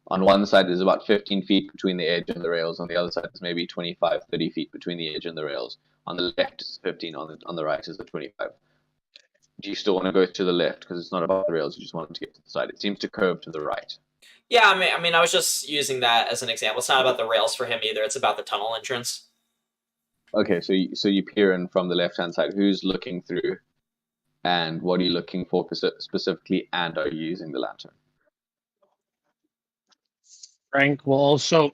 On one side, there's about 15 feet between the edge and the rails. On the other side, there's maybe 25, 30 feet between the edge and the rails. On the left, it's 15. On the right is the 25. Do you still want to go to the left because it's not about the rails? You just want to get to the side. It seems to curve to the right. Yeah, I mean, I was just using that as an example. It's not about the rails for him either. It's about the tunnel entrance. Okay, so you peer in from the left-hand side. Who's looking through, and what are you looking for specifically? And are you using the lantern? Frank will also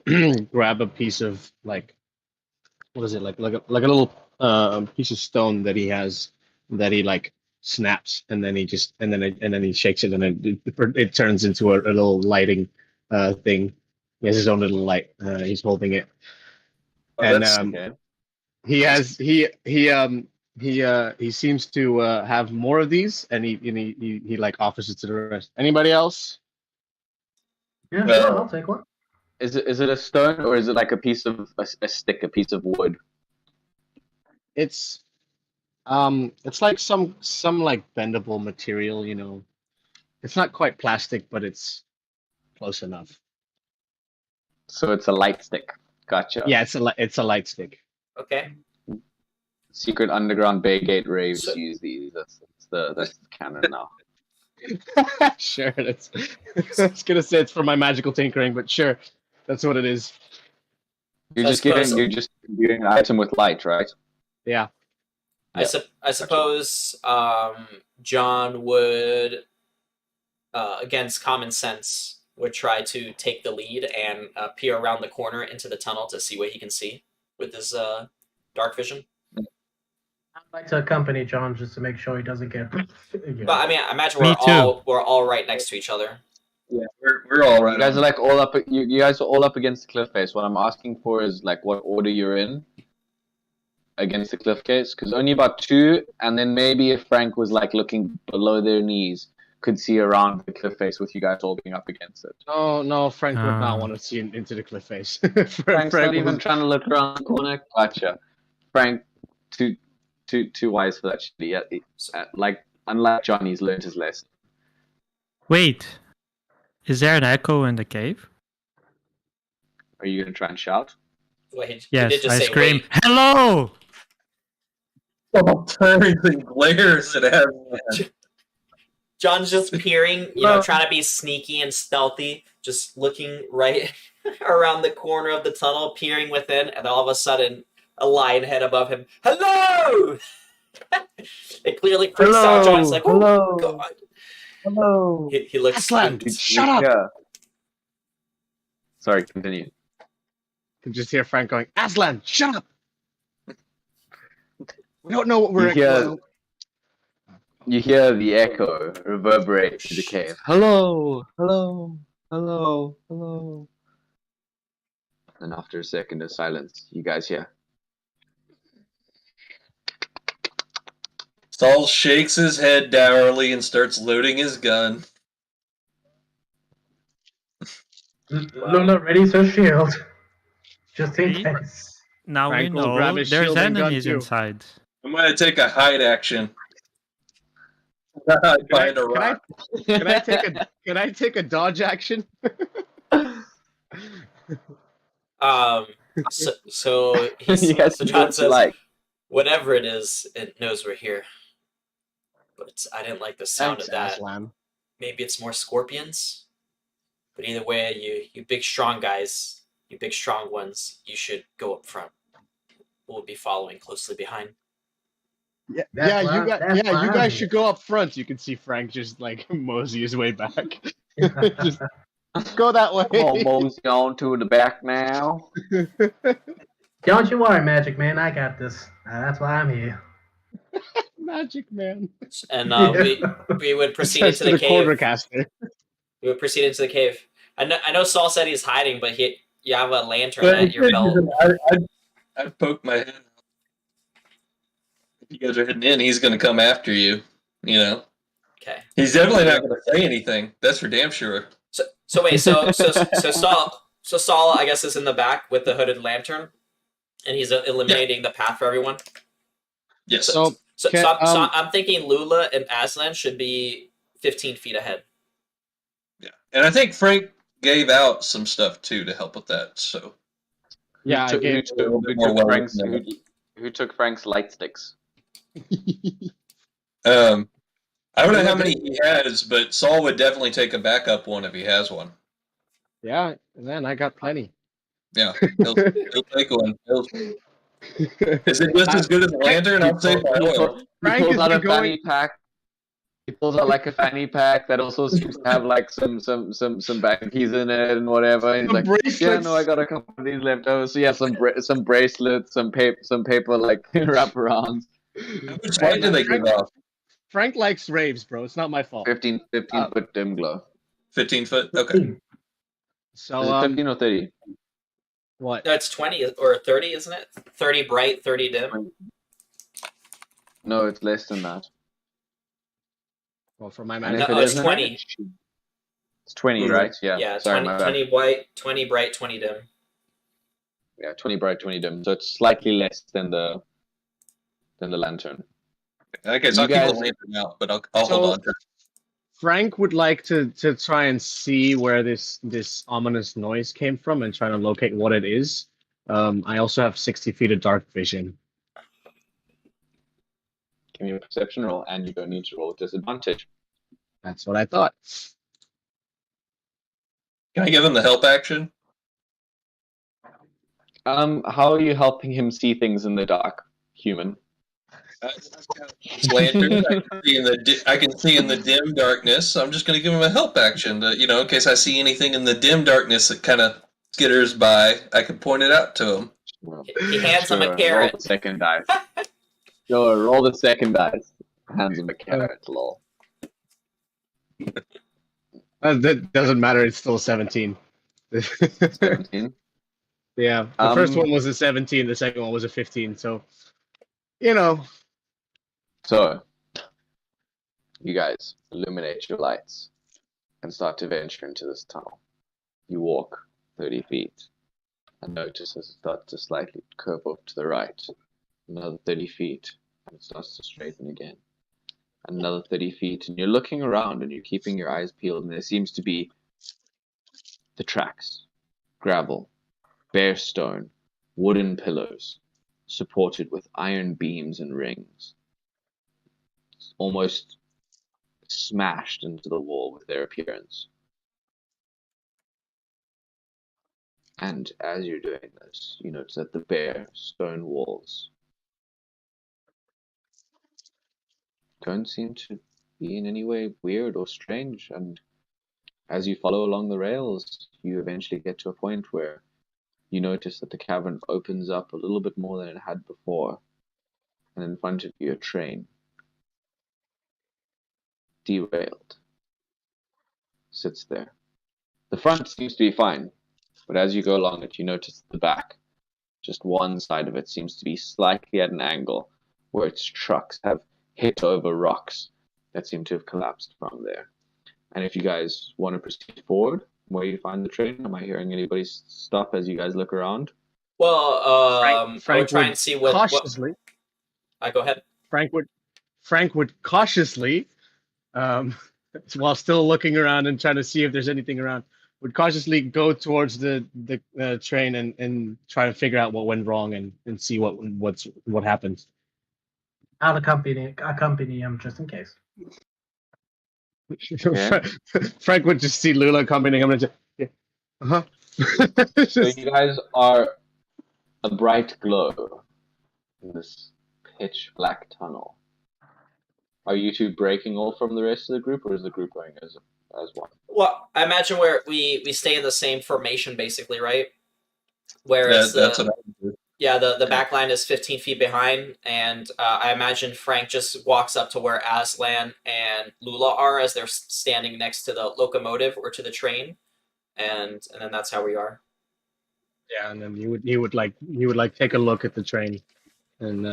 grab a piece of like, what is it, like a little piece of stone that he has that he like snaps, and then he shakes it, and then it turns into a little lighting thing. He has his own little light. He's holding it, and okay. he seems to have more of these, and he like offers it to the rest. Anybody else? Yeah, sure, I'll take one. Is it a stone, or is it like a piece of a stick, a piece of wood? It's like some like bendable material, you know. It's not quite plastic, but it's close enough. So it's a light stick. Gotcha. Yeah, it's a light stick. Okay. Secret underground Baygate raves use these. That's the canon now. Sure, I was gonna say it's for my magical tinkering, but sure, that's what it is. You're just doing an item with light, right? Yeah. I suppose John would, against common sense, would try to take the lead and peer around the corner into the tunnel to see what he can see with his dark vision. I'd like to accompany John just to make sure he doesn't get. But I mean, I imagine Me too. we're all right next to each other. Yeah, we're all right. You guys are like all up. You guys are all up against the cliff face. What I'm asking for is like what order you're in against the cliff face, because only about two, and then maybe if Frank was like looking below their knees, could see around the cliff face with you guys all being up against it. No, Frank would not want to see into the cliff face. Frank's not even trying to look around the corner. Gotcha. Frank, too wise for that shit. Yeah, like unlike John, he's learned his lesson. Wait, is there an echo in the cave? Are you gonna try and shout? Wait, Yes, I scream, wait. "Hello!" All turns and glares at everyone. John's just peering, trying to be sneaky and stealthy, just looking right around the corner of the tunnel, peering within, and all of a sudden, a lion head above him. Hello! It clearly freaks out John. It's like, oh, hello, God. hello. He looks. Aslan, shut up! Yeah. Sorry, continue. You can just hear Frank going, Aslan, shut up! We don't know what we're doing. You hear the echo reverberate through the cave. Hello, hello, hello, hello. And after a second of silence, you guys hear. Saul shakes his head dourly and starts loading his gun. Luna readies her shield. Just in case. Now Frank we will grab know his there's shield and gun enemies too. inside. I'm gonna take a hide action. Behind a rock. Can I take a dodge action? So You guys so do John what you says, like. whatever it is, it knows we're here. But I didn't like the sound Thanks, of that. Aslan. maybe it's more scorpions. But either way, you big strong guys, you big strong ones, you should go up front. We'll be following closely behind. Yeah, That's you why- guys, that's why I'm guys here. should go up front. You can see Frank just like mosey his way back. Just go that way. Come on, mosey on to the back now. Don't you worry, Magic Man. I got this. That's why I'm here. Magic man. And Yeah. we would proceed Says into to the the cave. quartercaster. We would proceed into the cave. I know Saul said he's hiding, but you have a lantern But at your belt. I'd poke my head. If you guys are heading in, he's going to come after you. You know, Okay. he's definitely not going to say anything. That's for damn sure. So wait, so Saul, I guess, is in the back with the hooded lantern, and he's eliminating the path for everyone. Yes. So So Can- I'm thinking Lula and Aslan should be 15 feet ahead. Yeah, and I think Frank gave out some stuff too to help with that. So yeah, I gave Who took Frank's light sticks? I don't know how many he has, but Saul would definitely take a backup one if he has one. Yeah, man, I got plenty. Yeah, he'll take one. Is it just as good as a lantern? I'll say by oil. He Frank pulls is out a going- fanny pack. He pulls out like a fanny pack that also seems to have like some bag keys in it and whatever. And he's Some like, yeah, bracelets. no, I got a couple of these left over. So yeah, some bracelets, some paper like wraparounds. How much light do they give off? Frank likes raves, bro. It's not my fault. 15 foot dim glow. 15 foot? Okay. So Is it 15 or 30? what? No, it's 20 or 30, isn't it? 30 bright, 30 dim. No, it's less than that. Well, for my And magic, if No, it it's isn't, 20. It's 20, right? Yeah. Yeah, Sorry, 20, my bad. 20 white, 20 bright, 20 dim. Yeah, 20 bright, 20 dim. So it's slightly less than the lantern. Okay, so You I'll keep guys- the lantern out, but I'll hold on to it. Frank would like to try and see where this ominous noise came from and try to locate what it is. I also have 60 feet of dark vision. Give me a perception roll, and you don't need to roll with disadvantage. That's what I thought. Can I give him the help action? How are you helping him see things in the dark, human? This lantern, I can see in the dim darkness. So I'm just going to give him a help action to, in case I see anything in the dim darkness that kind of skitters by, I can point it out to him. He hands him a Roll carrot. the second dice. Sure, roll the second dice. Hands him a carrot, lol. That doesn't matter. It's still 17. 17. Yeah, the first one was a 17. The second one was a 15. So, So, you guys illuminate your lights and start to venture into this tunnel. You walk 30 feet and notice as it starts to slightly curve off to the right. Another 30 feet and it starts to straighten again. Another 30 feet and you're looking around and you're keeping your eyes peeled and there seems to be the tracks, gravel, bare stone, wooden pillars, supported with iron beams and rings. Almost smashed into the wall with their appearance. And as you're doing this, you notice that the bare stone walls don't seem to be in any way weird or strange, and as you follow along the rails, you eventually get to a point where you notice that the cavern opens up a little bit more than it had before, and in front of you a train, derailed, sits there. The front seems to be fine, but as you go along it, you notice the back, just one side of it seems to be slightly at an angle, where its trucks have hit over rocks that seem to have collapsed from there. And if you guys want to proceed forward, where you find the train, am I hearing anybody stop as you guys look around? Well, I would Frank try would and see what. cautiously. Go ahead. Frank would cautiously, while still looking around and trying to see if there's anything around, would cautiously go towards the train and try to figure out what went wrong and see what happened. I'll accompany him just in case. Yeah. Frank would just see Lula coming and I'm gonna just, So you guys are a bright glow in this pitch black tunnel. Are you two breaking off from the rest of the group, or is the group going as one? Well, I imagine where we stay in the same formation, basically, right? Where it's That's the what I would do. yeah the back line is 15 feet behind, and I imagine Frank just walks up to where Aslan and Lula are as they're standing next to the locomotive or to the train, and then that's how we are. yeah, and then he would take a look at the train, and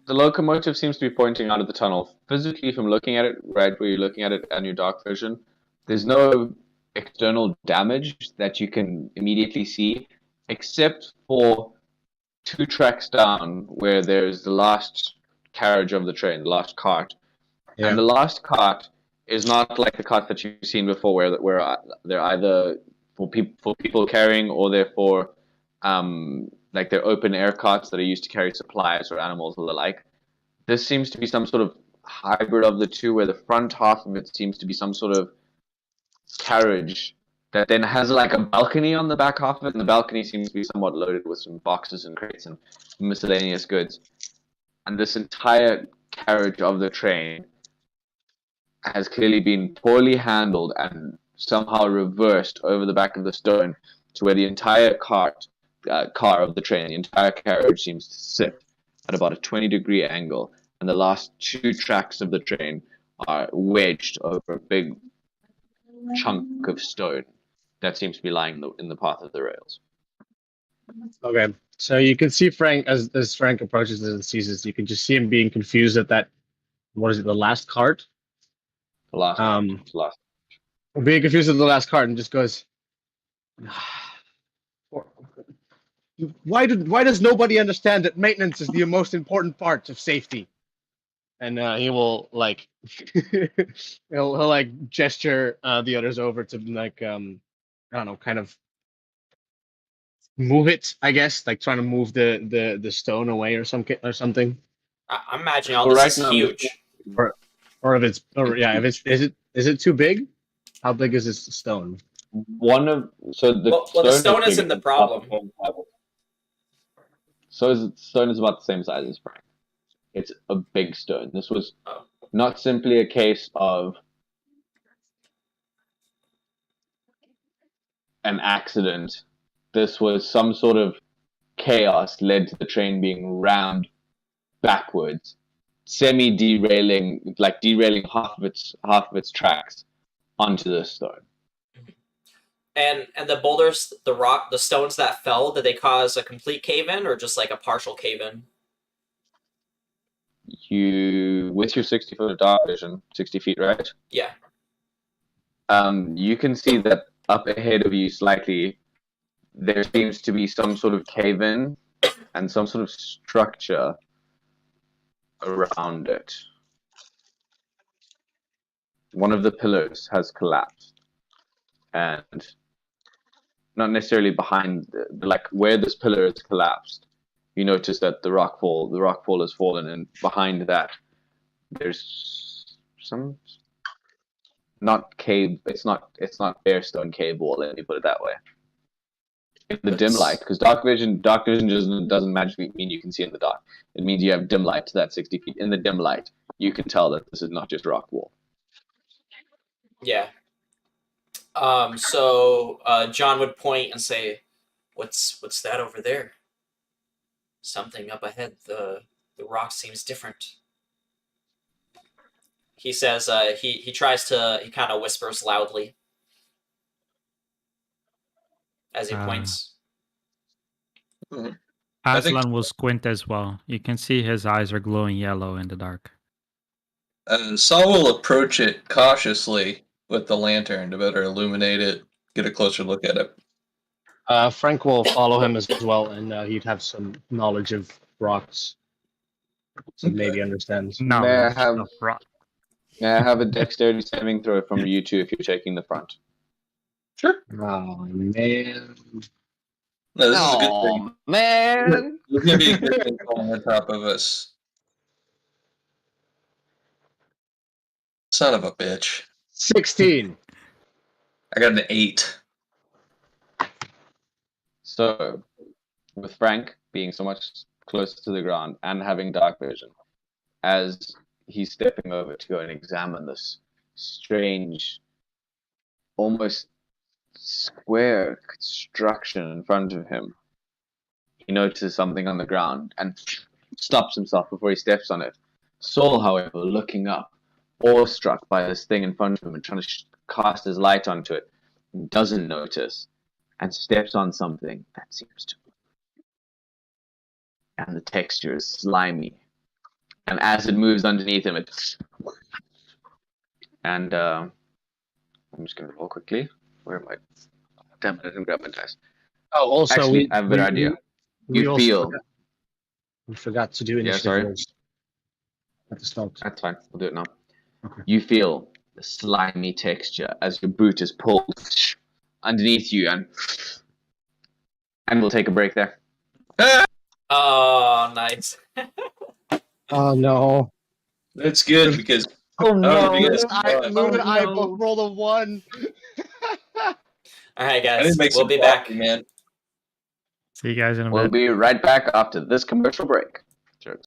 The locomotive seems to be pointing out of the tunnel. Physically, from looking at it, right where you're looking at it and your dark vision, there's no external damage that you can immediately see, except for 2 tracks down where there's the last carriage of the train, the last cart. yeah, And the last cart is not like the cart that you've seen before, where they're either for people carrying, or they're for like they're open air carts that are used to carry supplies or animals or the like. This seems to be some sort of hybrid of the two, where the front half of it seems to be some sort of carriage that then has like a balcony on the back half of it, and the balcony seems to be somewhat loaded with some boxes and crates and miscellaneous goods. And this entire carriage of the train has clearly been poorly handled and somehow reversed over the back of the stone to where the entire car of the train, the entire carriage seems to sit at about a 20-degree angle, and the last 2 tracks of the train are wedged over a big chunk of stone that seems to be lying in the path of the rails. okay. So you can see Frank as Frank approaches and sees this. You can just see him being confused at that. What is it? The last cart. The last. Being confused at the last cart and just goes, why does nobody understand that maintenance is the most important part of safety? And he will like he'll like gesture the others over to like I don't know, kind of move it, I guess, like trying to move the stone away or something. I'm imagining all Well, this right is now- huge. Or if it's is it too big? How big is this stone? Well, the stone isn't the problem. Stone is about the same size as Frank. It's a big stone. This was Oh. not simply a case of an accident. This was some sort of chaos led to the train being rammed backwards, derailing half of its tracks onto this stone. And the boulders, the stones that fell, did they cause a complete cave-in or just like a partial cave-in? You, with your 60 foot of dark vision, 60 feet, right? Yeah. You can see that up ahead of you slightly, there seems to be some sort of cave-in and some sort of structure around it. One of the pillars has collapsed, and not necessarily behind, like where this pillar has collapsed, you notice that the rock fall has fallen, and behind that, there's some not cave. It's not bare stone cave wall. Let me put it that way. In the dim light, because dark vision doesn't magically mean you can see in the dark. It means you have dim light to that 60 feet. In the dim light, you can tell that this is not just rock wall. Yeah. So John would point and say, "What's that over there? Something up ahead. The rock seems different." He says he kind of whispers loudly as he points. Aslan will squint as well. You can see his eyes are glowing yellow in the dark. Saul will approach it cautiously with the lantern to better illuminate it, get a closer look at it. Frank will follow him as well, and he'd have some knowledge of rocks, so maybe understands. No, May I it's have- not rock. May I have a dexterity saving throw from you two if you're taking the front? Sure. Oh man! No, this is a good thing. Man! There's going to be a good thing falling on top of us. Son of a bitch. 16. I got an 8. So, with Frank being so much closer to the ground and having dark vision, as he's stepping over to go and examine this strange, almost square construction in front of him, he notices something on the ground and stops himself before he steps on it. Saul, however, looking up, awestruck by this thing in front of him and trying to cast his light onto it, doesn't notice and steps on something that seems to move. And the texture is slimy. And as it moves underneath him, it's... And I'm just going to roll quickly. Where am I? Damn it, I didn't grab my dice. Oh, also, Actually, I have a better idea. We You also feel... we forgot to do initiative sorry? rolls at the start. That's fine. We'll do it now. Okay. You feel the slimy texture as your boot is pulled underneath you, and we'll take a break there. Oh, nice. Oh no! That's good because Oh no. You guys I both rolled a 1. All right, I guys, didn't make we'll some be coffee, back. man. See you guys in a We'll bit. be right back after this commercial break. Sure.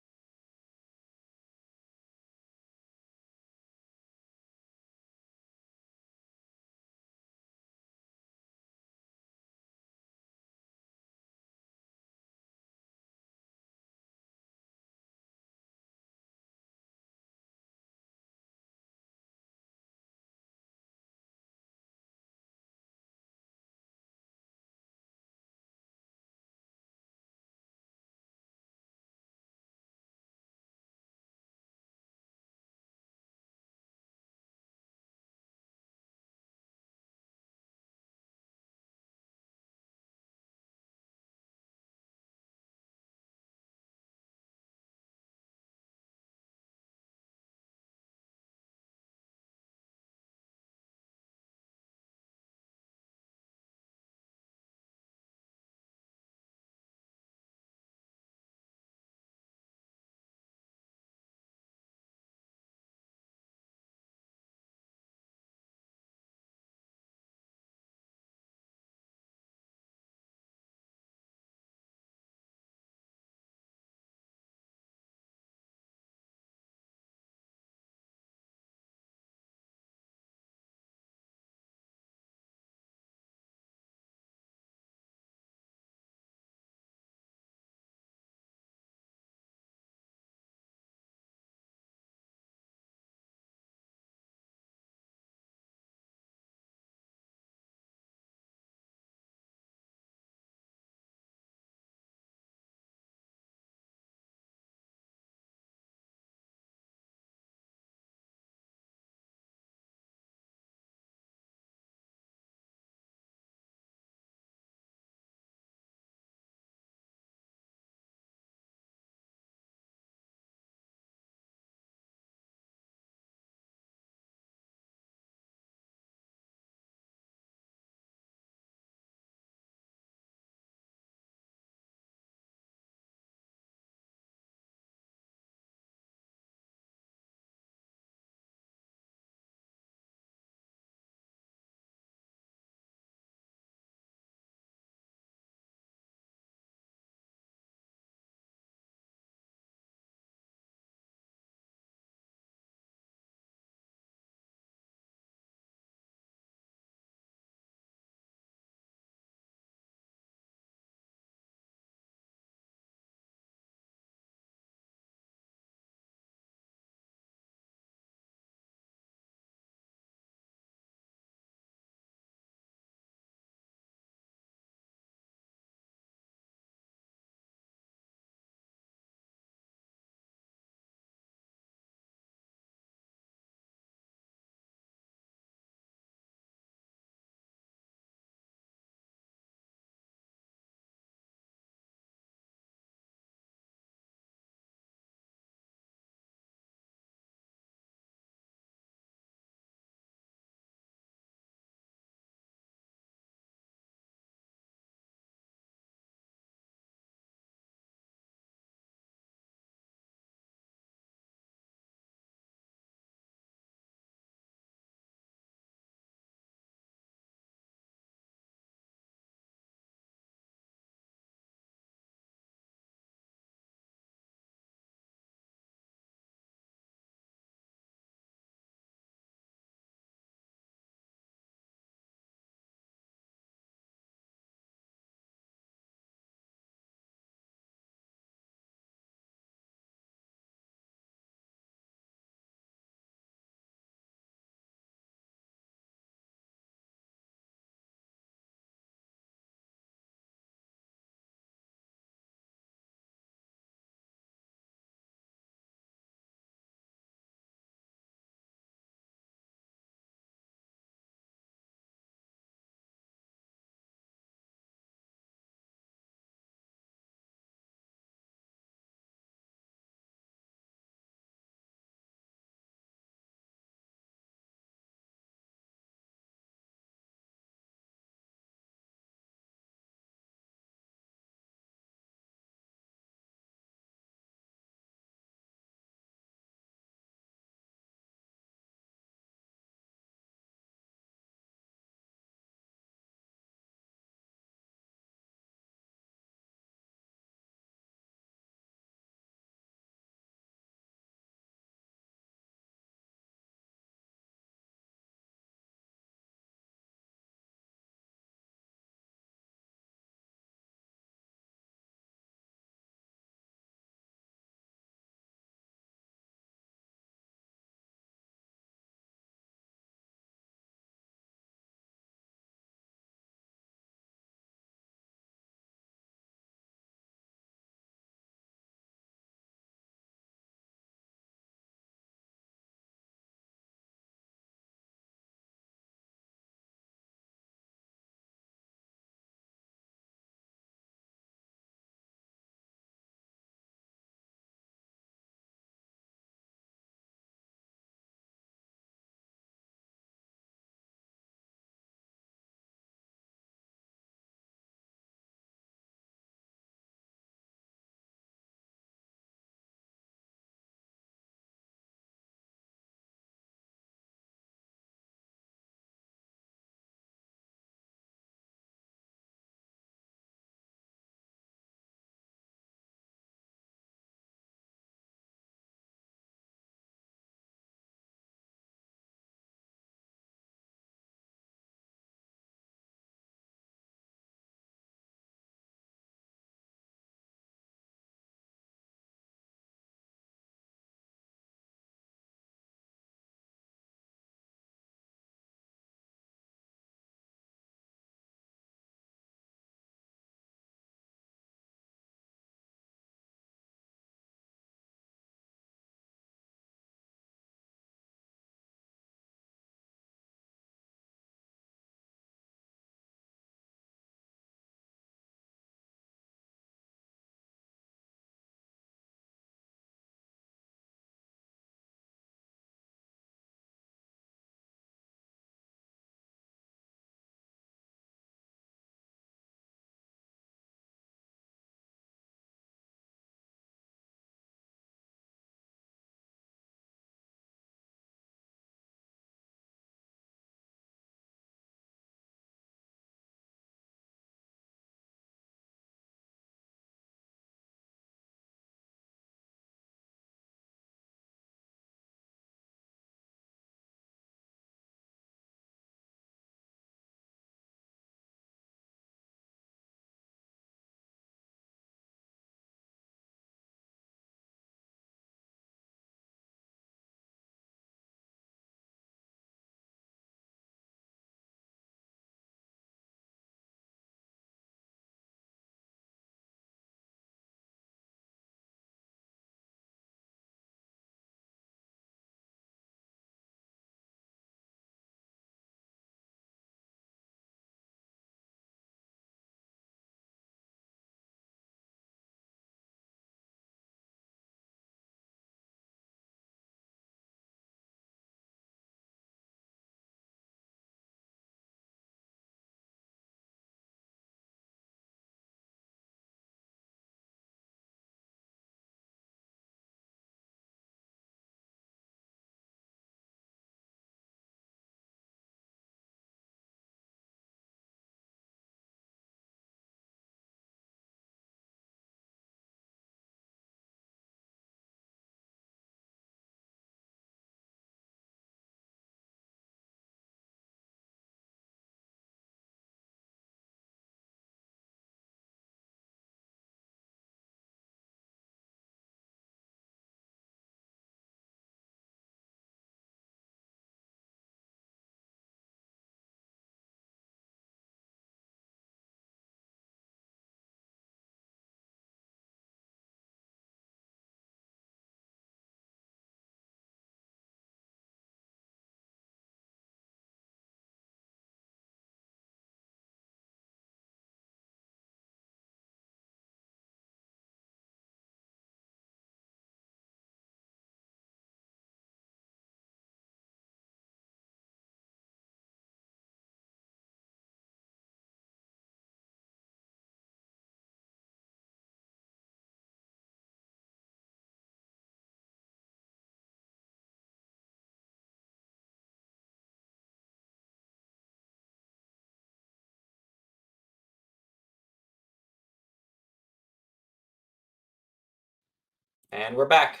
And we're back.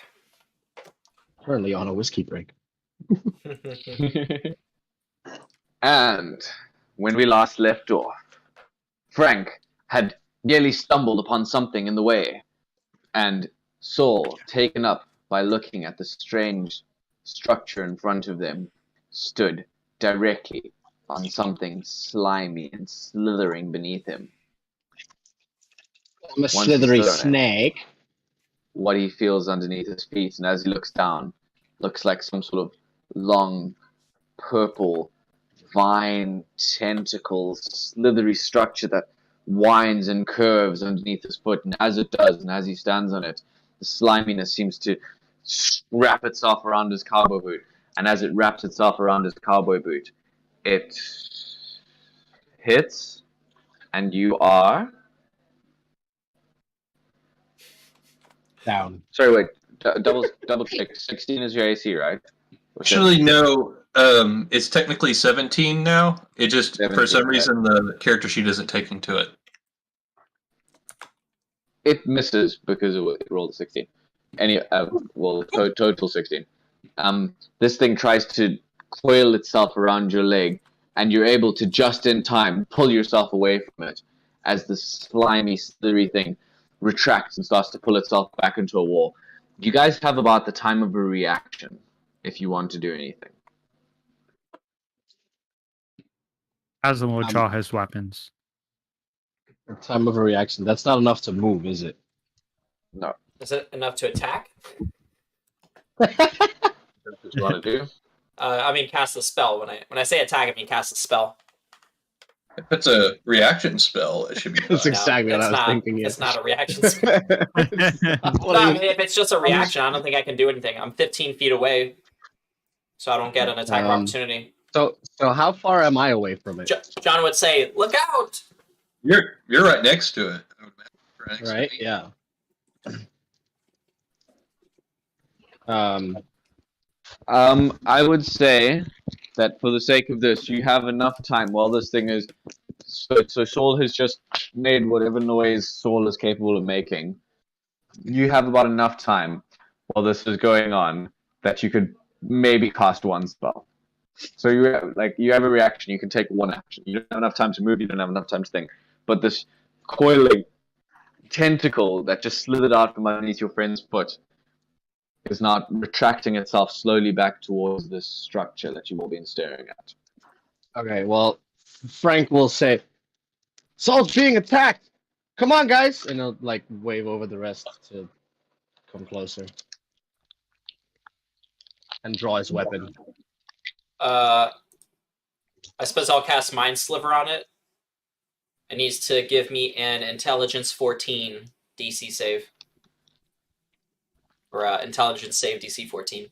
Currently on a whiskey break. And when we last left off, Frank had nearly stumbled upon something in the way, and Saul, taken up by looking at the strange structure in front of them, stood directly on something slimy and slithering beneath him. I'm a Once he slithery stood on it, snake. what he feels underneath his feet, and as he looks down, looks like some sort of long, purple, vine tentacles, slithery structure that winds and curves underneath his foot, and as it does, and as he stands on it, the sliminess seems to wrap itself around his cowboy boot, and as it wraps itself around his cowboy boot, it hits, and you are... Down. Sorry, wait, double check. 16 is your AC, right? Actually, no. It's technically 17 now. It just, 17, for some right. reason, the character sheet isn't taking to it. It misses because it rolled a 16. Total 16. This thing tries to coil itself around your leg, and you're able to just in time pull yourself away from it as the slimy, slithery thing retracts and starts to pull itself back into a wall. You guys have about the time of a reaction if you want to do anything. Azam will draw his weapons. Time of a reaction. That's not enough to move, is it? No. Is it enough to attack? That's what you want to do. I mean, cast a spell. When I say attack, I mean cast a spell. If it's a reaction spell, it should be That's fine. exactly what I was thinking. It's not a reaction spell. If it's just a reaction, I don't think I can do anything. I'm 15 feet away, so I don't get an attack of opportunity. So how far am I away from it? John would say, "Look out!" You're right next to it. Right? Yeah. I would say that for the sake of this, you have enough time while this thing is... So Saul has just made whatever noise Saul is capable of making. You have about enough time while this is going on that you could maybe cast one spell. So you have a reaction, you can take one action. You don't have enough time to move, you don't have enough time to think. But this coiling tentacle that just slithered out from underneath your friend's foot is not retracting itself slowly back towards this structure that you've all been staring at. Okay, well, Frank will say, Saul's being attacked! Come on, guys! And he'll, wave over the rest to come closer. And draw his weapon. I suppose I'll cast Mind Sliver on it. It needs to give me an Intelligence 14 DC save. Or Intelligence save DC 14.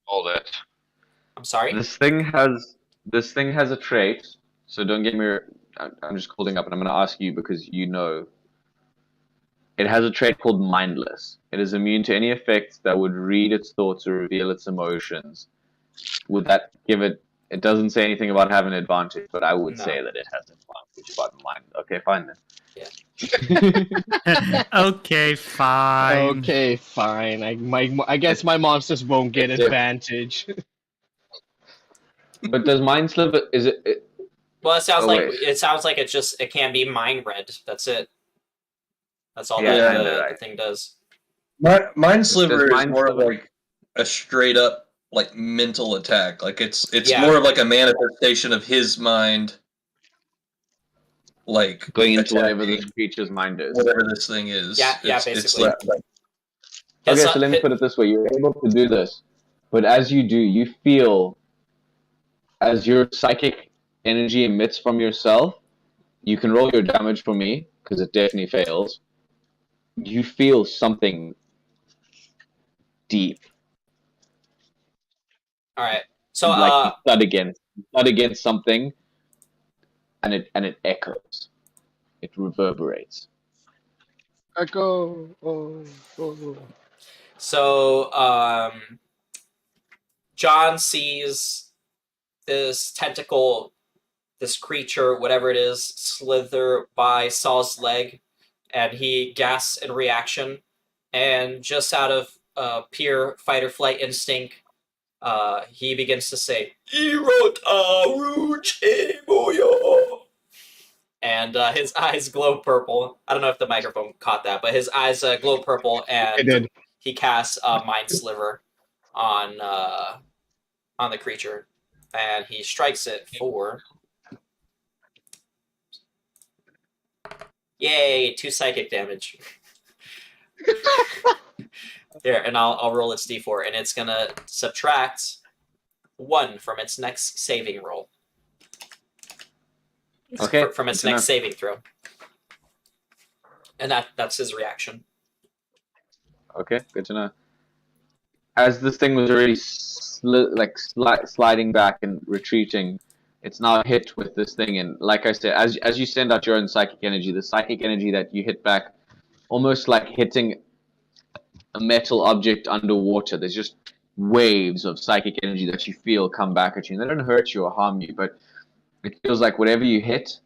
All that. I'm sorry? This thing has a trait, so don't get me... I'm just holding up and I'm going to ask you because you know. It has a trait called Mindless. It is immune to any effects that would read its thoughts or reveal its emotions. Would that give it... It doesn't say anything about having an advantage, but I would say that it has an advantage about mind. Okay, fine then. Yeah. Okay, fine. Okay, fine. I guess my monsters won't get advantage. But does Mind Sliver... Is it... Well, it sounds like it can be mind read. That's it. That's all the thing does. Mind Sliver is more Sliver... like a straight up mental attack. It's more of like a manifestation of his mind. Going into whatever this creature's mind is. Whatever this thing is. Yeah, basically. Okay, so let me put it this way. You're able to do this, but as you do, you feel as your psychic energy emits from yourself, you can roll your damage for me, because it definitely fails. You feel something deep. Alright. So like thud against something, and it echoes. It reverberates. Echo. So John sees this tentacle, this creature, whatever it is, slither by Saul's leg and he gasps in reaction, and just out of pure fight or flight instinct, he begins to say, "Irot Aruch Emoyo," and his eyes glow purple. I don't know if the microphone caught that, but his eyes glow purple, and It did. he casts Mind Sliver on the creature, and he strikes it for 2 psychic damage. Here, and I'll roll its d4, and it's gonna subtract 1 from its next saving roll. Okay. From its next saving throw. And that's his reaction. Okay, good to know. As this thing was already sliding back and retreating, it's now hit with this thing. And like I said, as you send out your own psychic energy, the psychic energy that you hit back, almost like hitting a metal object underwater, there's just waves of psychic energy that you feel come back at you. And they don't hurt you or harm you, but it feels like whatever you hit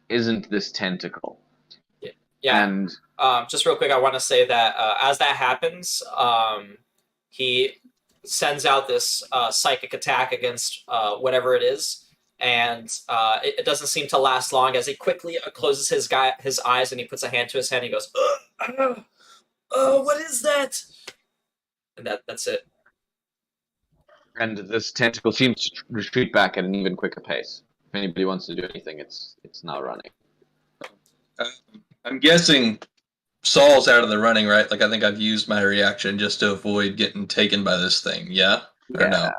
isn't this tentacle. Yeah. And just real quick, I want to say that as that happens, he sends out this psychic attack against whatever it is, and it doesn't seem to last long. As he quickly closes his eyes and he puts a hand to his head, and he goes, what is that? And that's it. And this tentacle seems to retreat back at an even quicker pace. If anybody wants to do anything, it's now running. I'm guessing Saul's out of the running, right? Like, I think I've used my reaction just to avoid getting taken by this thing. Yeah? Or no?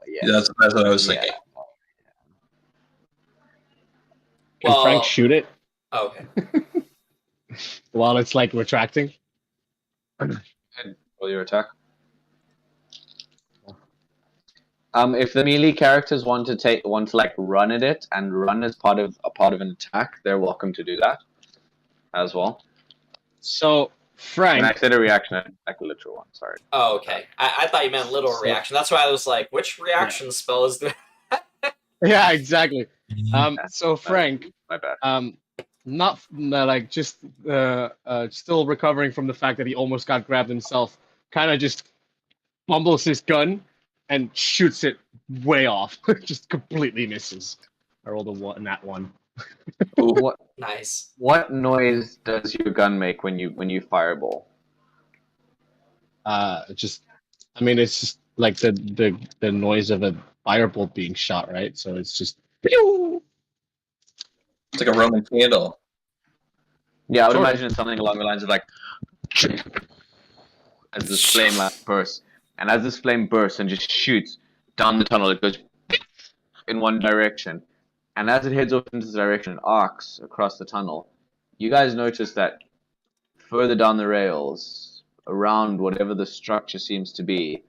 Yeah. That's what I was thinking. Can Frank shoot it? Oh, okay. While it's like retracting? Roll your attack. If the melee characters want to like run at it and run as part of an attack, they're welcome to do that as well. So Frank, and I said a reaction, like a literal one. Sorry. Oh, okay. I thought you meant literal reaction. That's why I was like, which reaction spell is that? Yeah, exactly. So Frank, my bad. Not like just still recovering from the fact that he almost got grabbed himself. Kind of just fumbles his gun and shoots it way off. Just completely misses. I rolled a nat 1. What? Nice. What noise does your gun make when you fireball? It's just like the noise of a firebolt being shot, right? So it's just. It's like a Roman candle. Yeah, I would imagine it's something along the lines of like, as this flame bursts, and as this flame bursts and just shoots down the tunnel, it goes in one direction, and as it heads off into this direction, it arcs across the tunnel. You guys notice that further down the rails, around whatever the structure seems to be,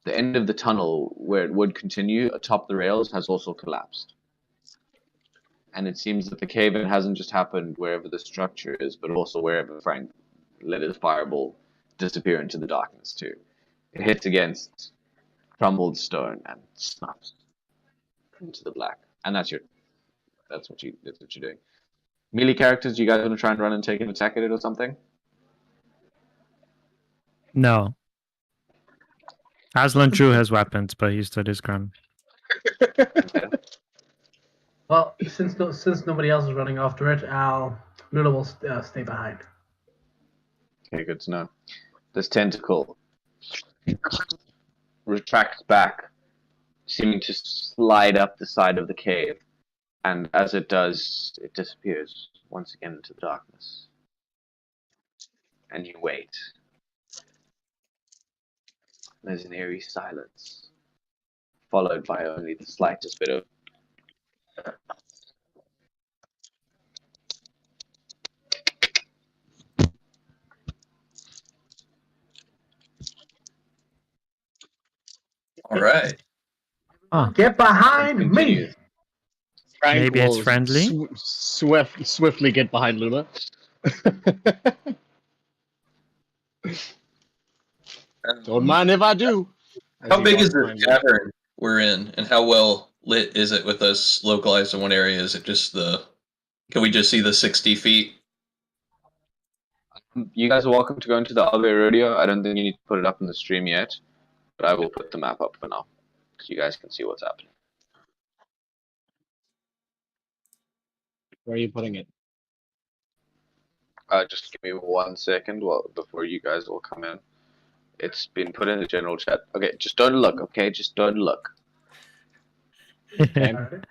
the end of the tunnel where it would continue atop the rails has also collapsed. And it seems that the cave-in hasn't just happened wherever the structure is, but also wherever Frank let his fireball disappear into the darkness too. It hits against crumbled stone and snaps into the black. And that's what you're doing. Melee characters, do you guys want to try and run and take an attack at it or something? No. Aslan Drew has weapons, but he stood his ground. Okay. Well, since nobody else is running after it, Lula will stay behind. Okay, good to know. This tentacle retracts back, seeming to slide up the side of the cave, and as it does, it disappears once again into the darkness. And you wait. There's an eerie silence, followed by only the slightest bit of All right. Get behind me! Frank Maybe it's will friendly? Swiftly get behind Luna. Don't mind if I do. How big is the cavern we're in, and how well lit is it with us localized in one area? Is it just the Can we just see the 60 feet? You guys are welcome to go into the other rodeo. I don't think you need to put it up in the stream yet, but I will put the map up for now, so you guys can see what's happening. Where are you putting it? Just give me 1 second before you guys will come in. It's been put in the general chat. Okay, just don't look, okay? Just don't look. Okay. Alright.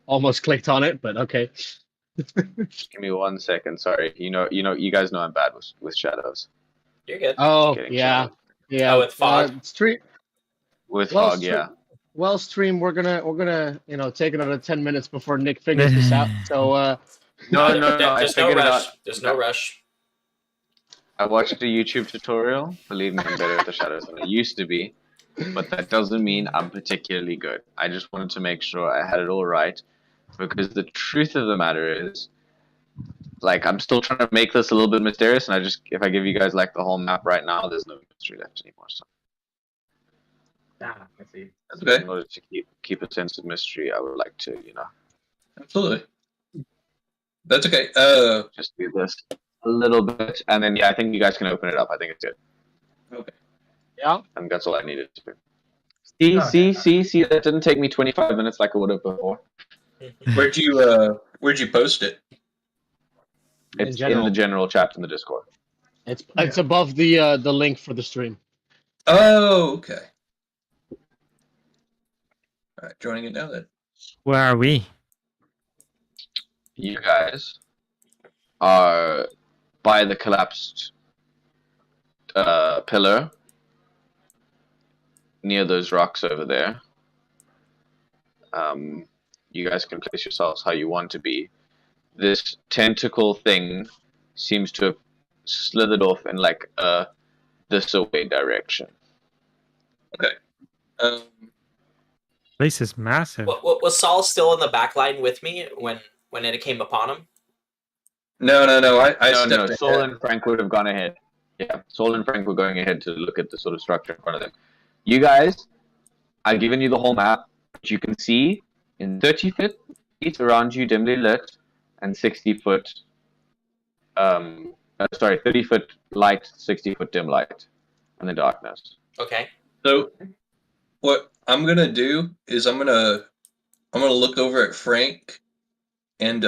Almost clicked on it, but okay. Just give me 1 second, sorry. You guys know I'm bad with shadows. You're good. Oh Getting yeah, shadows. yeah. Oh, with fog? Stream. With Well, fog, yeah. Well, stream. We're gonna take another 10 minutes before Nick figures this out. So No, I There's no figured it rush. out. There's no rush. I watched a YouTube tutorial. Believe me, I'm better at the shadows than I used to be. But that doesn't mean I'm particularly good. I just wanted to make sure I had it all right. Because the truth of the matter is, like, I'm still trying to make this a little bit mysterious, and if I give you guys, like, the whole map right now, there's no mystery left anymore. So, Ah, I see. That's okay. in order to keep a sense of mystery, I would like to, Absolutely. That's okay. just do this a little bit, and then, yeah, I think you guys can open it up. I think it's good. Okay. yeah. I think that's all I needed to do. See, that didn't take me 25 minutes like it would have before. Where'd you post it? It's in general. the general chat in the Discord. It's above the link for the stream. Oh, okay. All right, joining it now then. Where are we? You guys are by the collapsed pillar near those rocks over there. You guys can place yourselves how you want to be. This tentacle thing seems to have slithered off in like a this away direction. Okay. Place is massive. Was Saul still in the back line with me when it came upon him? No. I No, stepped ahead. Saul and Frank would have gone ahead. Yeah, Saul and Frank were going ahead to look at the sort of structure in front of them. You guys, I've given you the whole map, which you can see in 30 feet around you, dimly lit, and 60-foot. 30-foot light, 60-foot dim light, and the darkness. Okay. So, what I'm gonna do is I'm gonna look over at Frank and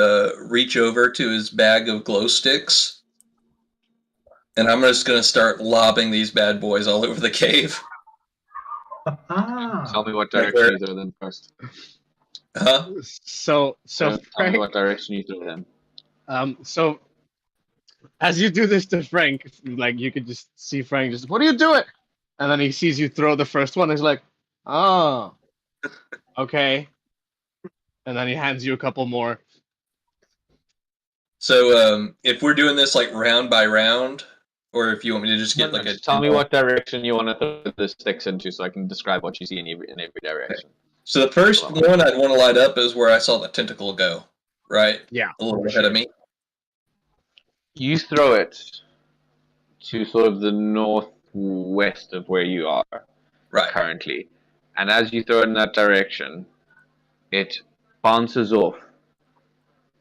reach over to his bag of glow sticks, and I'm just gonna start lobbing these bad boys all over the cave. Ah. Tell me what direction you throw them first. Huh? So Tell me Frank, what direction you throw them. so as you do this to Frank, like you could just see Frank just, what are you doing? And then he sees you throw the first one. He's like, oh, okay. And then he hands you a couple more. So, if we're doing this like round by round, or if you want me to just get like a tell me what direction you want to throw the sticks into, so I can describe what you see in every direction. So the first one I'd want to light up is where I saw the tentacle go, right? Yeah. A little ahead of me. You throw it to sort of the northwest of where you are Right. currently, and as you throw it in that direction, it bounces off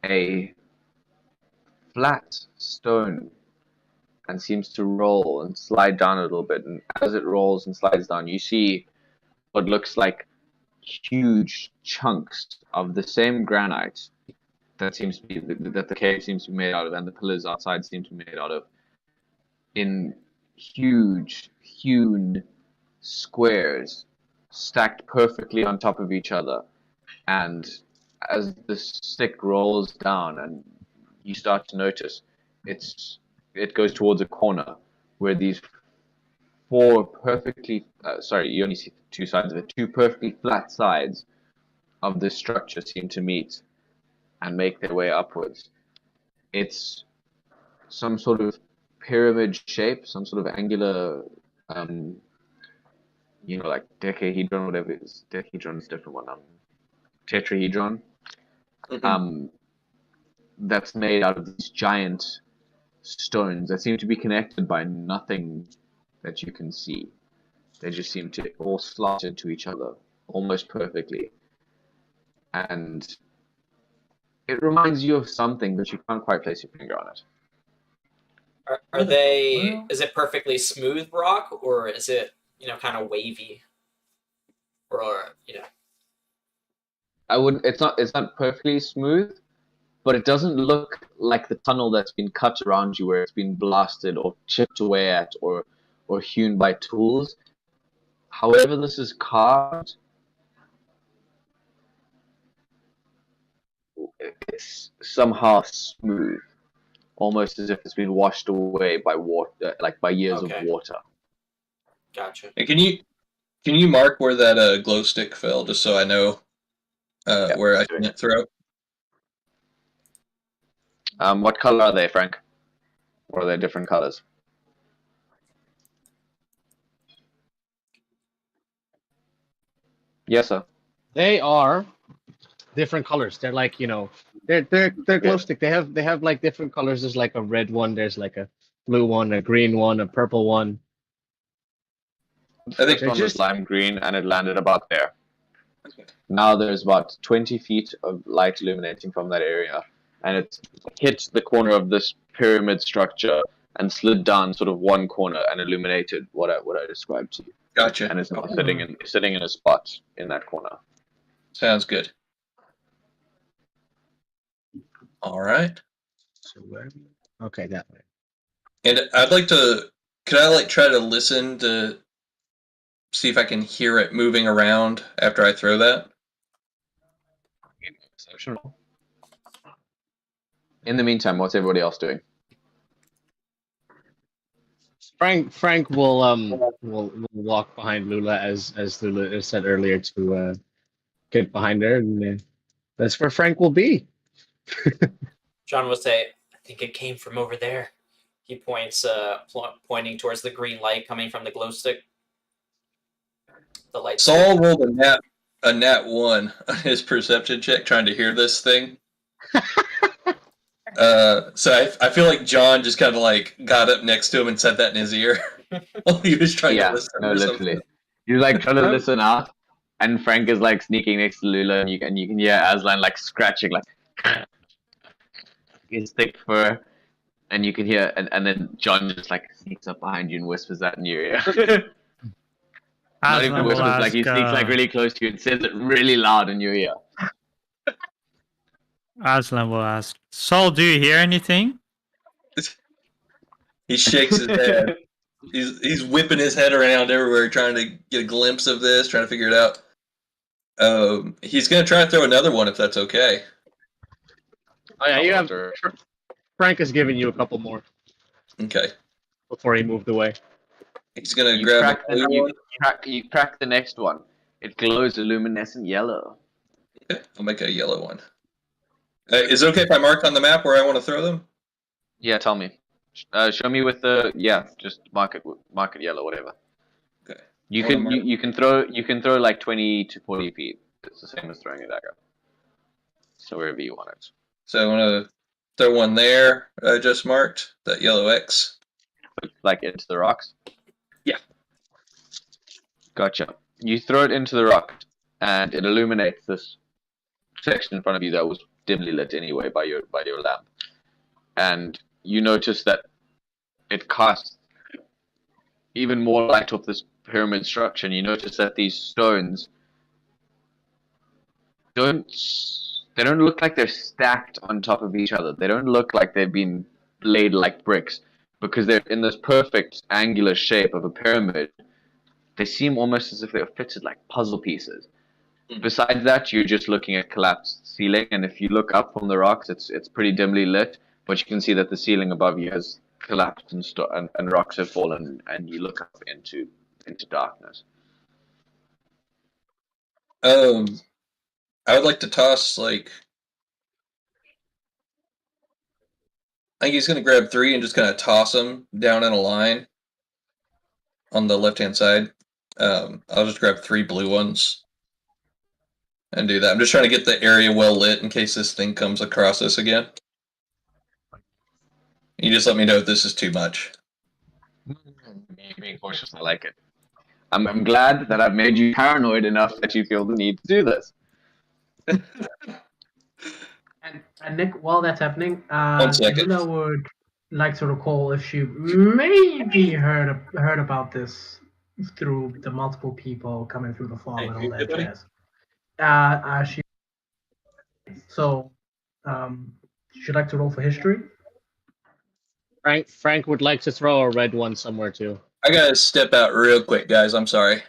a flat stone and seems to roll and slide down a little bit. And as it rolls and slides down, you see what looks like huge chunks of the same granite that the cave seems to be made out of, and the pillars outside seem to be made out of, in huge hewn squares stacked perfectly on top of each other. And as the stick rolls down and you start to notice, it goes towards a corner where these four perfectly you only see two sides of it, two perfectly flat sides of this structure seem to meet and make their way upwards. It's some sort of pyramid shape, some sort of angular, like decahedron, whatever it is. Decahedron is a different one. Tetrahedron. That's made out of these giant stones that seem to be connected by nothing that you can see. They just seem to all slot into each other almost perfectly. And It reminds you of something, but you can't quite place your finger on it. Are they? Is it perfectly smooth rock, or is it kind of wavy, or I wouldn't. It's not. It's not perfectly smooth, but it doesn't look like the tunnel that's been cut around you, where it's been blasted or chipped away at, or hewn by tools. However, this is carved. It's somehow smooth, almost as if it's been washed away by water, like by years of Okay. water. Gotcha. And can you mark where that glow stick fell, just so I know where I can throw? What color are they, Frank? Or are they different colors? Yes, sir. They are different colors. They're like, they're glow stick. They have like different colors. There's like a red one. There's like a blue one, a green one, a purple one. The first one was lime green, and it landed about there. Okay. Now there's about 20 feet of light illuminating from that area, and it hit the corner of this pyramid structure and slid down sort of one corner and illuminated what I described to you. Gotcha. And it's now sitting in a spot in that corner. Sounds good. All right. So where? Okay, that way. And I'd like to. Could I try to listen to see if I can hear it moving around after I throw that? Exceptional. In the meantime, what's everybody else doing? Frank will walk behind Lula as Lula said earlier to get behind her, and that's where Frank will be. John will say, "I think it came from over there." He points, pointing towards the green light coming from the glow stick. The light. Saul rolled a nat 1 on his perception check, trying to hear this thing. So I feel like John just kind of got up next to him and said that in his ear while he was trying to listen. No, literally. You trying to listen out, and Frank is sneaking next to Lula, and you can hear Aslan scratching his thick fur, and you can hear, and then John just sneaks up behind you and whispers that in your ear. Not even whispers, he sneaks really close to you and says it really loud in your ear. Aslan will ask, Saul, do you hear anything? He shakes his head. He's whipping his head around everywhere, trying to get a glimpse of this, trying to figure it out. He's going to try to throw another one, if that's okay. Oh yeah, you have. Frank has given you a couple more. Okay. Before he moved away. He's going to grab a blue one. You crack the next one. It glows a luminescent yellow. Okay, I'll make a yellow one. Is it okay if I mark on the map where I want to throw them? Yeah, tell me. Show me with just mark it yellow, whatever. Okay. You can throw 20 to 40 feet. It's the same as throwing a dagger. So wherever you want it. So I want to throw one there. I just marked that yellow X. Into the rocks. Yeah. Gotcha. You throw it into the rock, and it illuminates this section in front of you that was dimly lit anyway by your lamp, and you notice that it casts even more light off this pyramid structure, and you notice that these stones don't look like they're stacked on top of each other. They don't look like they've been laid like bricks, because they're in this perfect angular shape of a pyramid. They seem almost as if they were fitted like puzzle pieces. Besides that, you're just looking at collapsed ceiling, and if you look up from the rocks, it's pretty dimly lit, but you can see that the ceiling above you has collapsed and rocks have fallen, and you look up into darkness. I would like to toss I think he's going to grab 3 and just kind of toss them down in a line on the left-hand side. I'll just grab 3 blue ones and do that. I'm just trying to get the area well lit in case this thing comes across us again. You just let me know if this is too much. Being cautious, I like it. I'm glad that I've made you paranoid enough that you feel the need to do this. And And Nick, while that's happening, 1 second. Luna would like to recall if she maybe heard about this through the multiple people coming through the farm Hey, and all you that good, buddy? jazz. So, she'd like to roll for history. Frank would like to throw a red one somewhere too. I gotta step out real quick, guys. I'm sorry.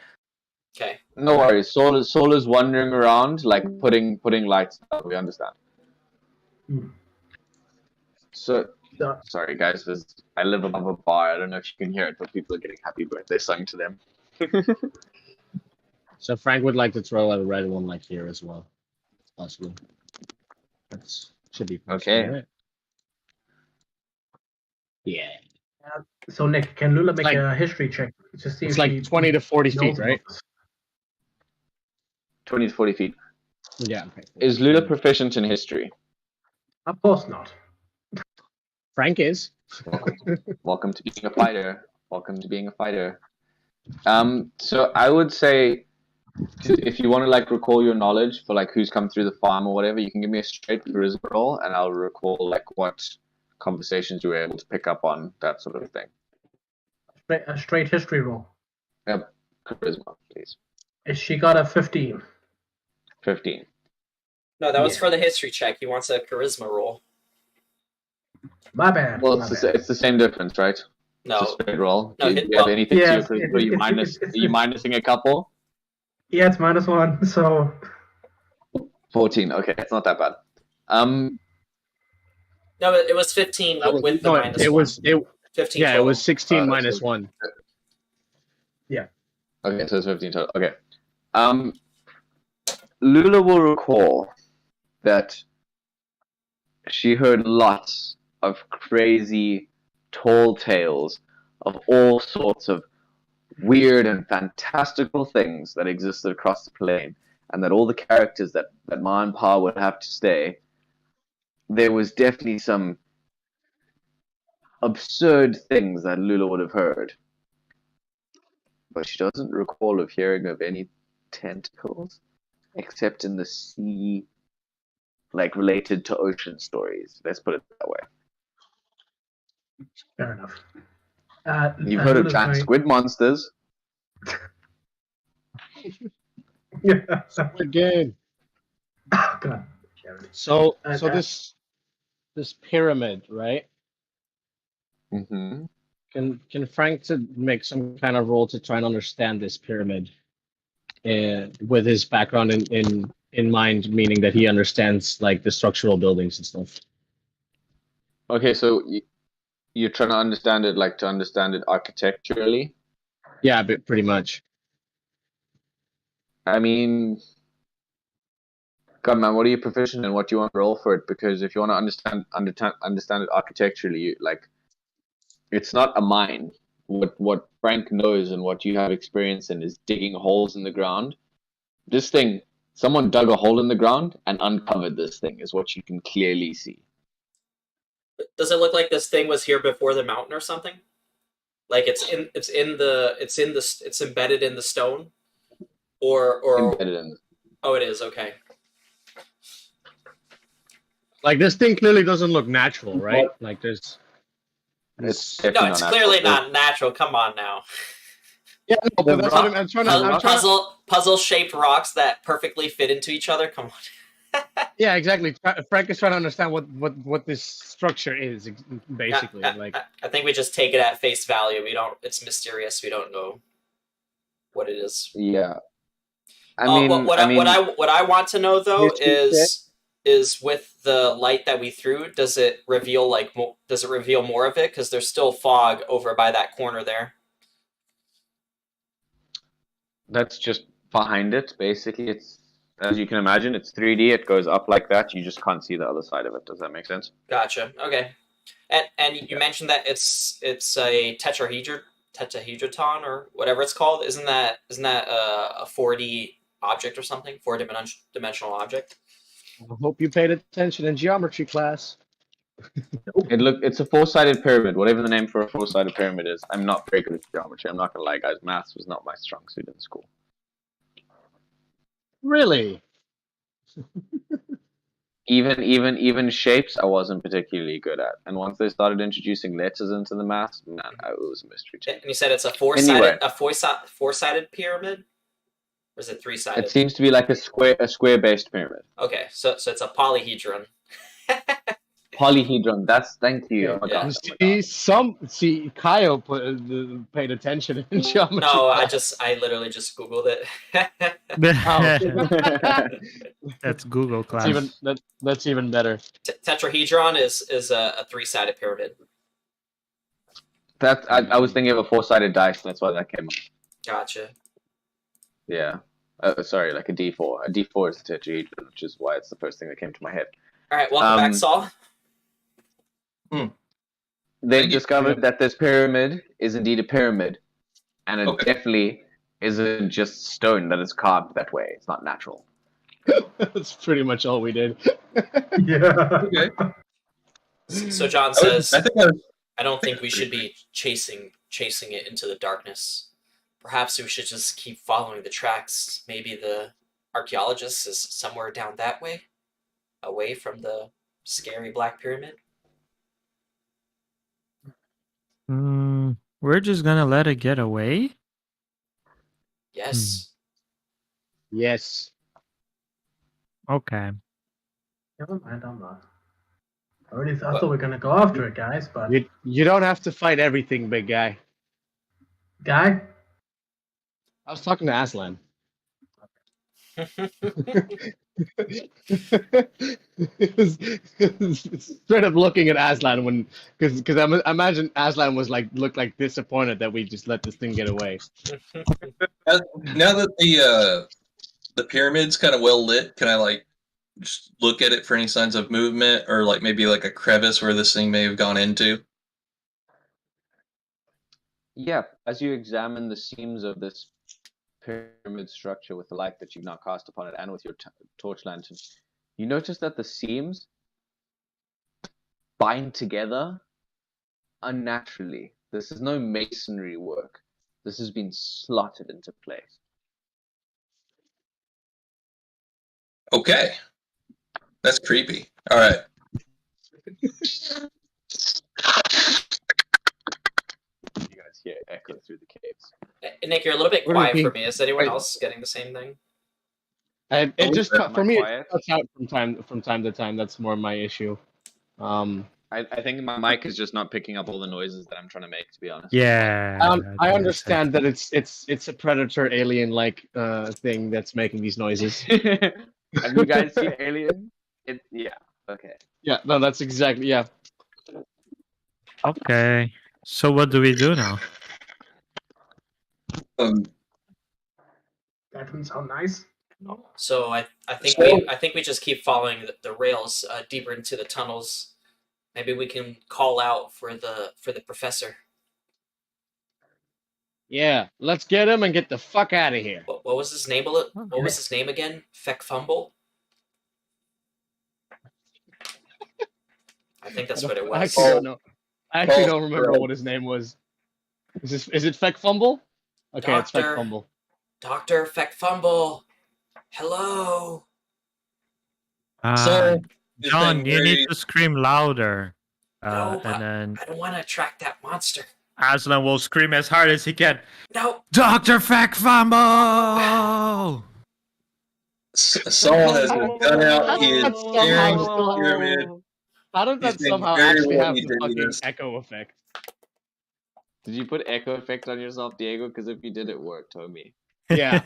Okay. No worries. Soul is wandering around, like putting lights out. We understand. Hmm. So, So, sorry guys, I live above a bar. I don't know if you can hear it, but people are getting happy birthday sung to them. So Frank would like to throw a red one like here as well. Possibly. That's should be possible, Okay. right? Yeah. so Nick, can Lula make like- a history check to see It's if like she 20 to 40 knows feet, about right? this? 20 to 40 feet. Yeah. Okay. Is Lula proficient in history? Of course not. Frank is. Welcome to being a fighter. Welcome to being a fighter. So I would say, if you want to like recall your knowledge for like who's come through the farm or whatever, you can give me a straight charisma roll, and I'll recall like what conversations you were able to pick up on, that sort of thing. A straight history roll. Yep, charisma, please. She got a 15. 15. No, that was Yeah. for the history check. He wants a charisma roll. My bad. Well, my it's bad. the same difference, right? It's a No. straight roll. No, Do hit- you have well, anything yeah, to your charisma? Are you it's- minusing a couple? Yeah, it's -1, so 14. Okay, it's not that bad. No, it was 15 That was- with the no, minus it one. was it 15 yeah, it total. was 16 that's minus it. 1. Okay, so it's 15 total. Okay. Lula will recall that she heard lots of crazy tall tales of all sorts of weird and fantastical things that existed across the plane, and that all the characters that Ma and Pa would have to stay, there was definitely some absurd things that Lula would have heard. But she doesn't recall of hearing of any tentacles, except in the sea, like related to ocean stories. Let's put it that way. fair enough. You've heard of Lula's giant going- squid monsters. Yeah. Good game. God. So Uh, so uh, this pyramid, right? Mm-hmm. Can Frank to make some kind of roll to try and understand this pyramid, with his background in mind, meaning that he understands like the structural buildings and stuff. Okay, so you're trying to understand it, like to understand it architecturally. Yeah, but pretty much. I mean, God, man, what are you proficient in? What do you want to roll for it? Because if you want to understand it architecturally, like, it's not a mine. What Frank knows and what you have experience in is digging holes in the ground. This thing, someone dug a hole in the ground and uncovered this thing, is what you can clearly see. Does it look like this thing was here before the mountain or something? Like it's embedded in the stone, or Embedded in. oh, it is, okay. Like this thing clearly doesn't look natural, right? Like there's. It's No, definitely it's not clearly natural. not natural. Come on now. Yeah, no, but that's what I'm trying to. I'm trying to Puzzle shaped rocks that perfectly fit into each other. Come on. yeah, exactly. Frank is trying to understand what this structure is, basically. Yeah, like I think we just take it at face value. We don't. It's mysterious. We don't know what it is. Yeah. What I want to know though is with the light that we threw, does it reveal more of it? Because there's still fog over by that corner there. That's just behind it, basically. It's, as you can imagine, it's 3D. It goes up like that. You just can't see the other side of it. Does that make sense? Gotcha. Okay. And you mentioned that it's a tetrahedron or whatever it's called. Isn't that a 4D object or something? 4-dimensional object? I hope you paid attention in geometry class. It's a four-sided pyramid, whatever the name for a four-sided pyramid is. I'm not very good at geometry. I'm not gonna lie, guys. Maths was not my strong suit in school. Really? Even shapes I wasn't particularly good at, and once they started introducing letters into the math, man, it was a mystery to me. And you said it's a four-sided pyramid, or is it three-sided? It seems to be like a square-based pyramid. Okay, so it's a polyhedron. Polyhedron. Thank you. Yeah. Oh my Yeah. god. Oh my god. Kyle paid attention in geometry. No, I literally just Googled it. That's Google class. That's even better. Tetrahedron is a three-sided pyramid. I was thinking of a four-sided dice. That's why that came up. Gotcha. Yeah. Sorry, like a D4. A D4 is a tetrahedron, which is why it's the first thing that came to my head. All right, welcome back, Saul. They've discovered that this pyramid is indeed a pyramid, and it definitely isn't just stone that is carved that way. It's not natural. That's pretty much all we did. Yeah. Okay. So John says, I don't think we should be chasing it into the darkness. Perhaps we should just keep following the tracks. Maybe the archaeologist is somewhere down that way, away from the scary Black Pyramid. We're just gonna let it get away? Yes. Yes. Okay. Never mind, I'm not. I thought we were gonna go after it, guys, but You don't have to fight everything, big guy. guy. I was talking to Aslan. Straight up looking at Aslan because I imagine Aslan was looked like disappointed that we just let this thing get away. Now that the pyramid's kind of well lit, can I just look at it for any signs of movement or maybe a crevice where this thing may have gone into? Yeah, as you examine the seams of this pyramid structure with the light that you've now cast upon it and with your torch lantern, you notice that the seams bind together unnaturally. This is no masonry work. This has been slotted into place. Okay. That's creepy. All right. You guys hear echo through the caves. Nick, you're a little bit What do you quiet for think? me. Is anyone Wait. else getting the same thing? It just Am I for me quiet? it cuts out from time to time. That's more my issue. I think my mic is just not picking up all the noises that I'm trying to make, to be honest. Yeah. I understand that it's a predator alien thing that's making these noises. Have you guys seen Alien? Yeah. Okay. Yeah, no, that's exactly Okay. So what do we do now? That doesn't sound nice. So I think we just keep following the rails deeper into the tunnels. Maybe we can call out for the professor. Yeah, let's get him and get the fuck out of here. What was his name? What was his name again? Feck Fumble. I think that's what it I was. actually don't know. I actually don't remember what his name was. Is it Feck Fumble? Okay, it's Feck Fumble. Dr. Feck Fumble. Hello. So, John, you need to scream louder. No, And then I don't want to attract that monster. Aslan will scream as hard as he can. No. Dr. Feck Fumble! Saul has a gun out. He is scaring the pyramid. How did that He's being somehow very actually have lucky the to do fucking this. echo effect? Did you put echo effect on yourself, Diego? Because if you did, it worked, homie. Yeah.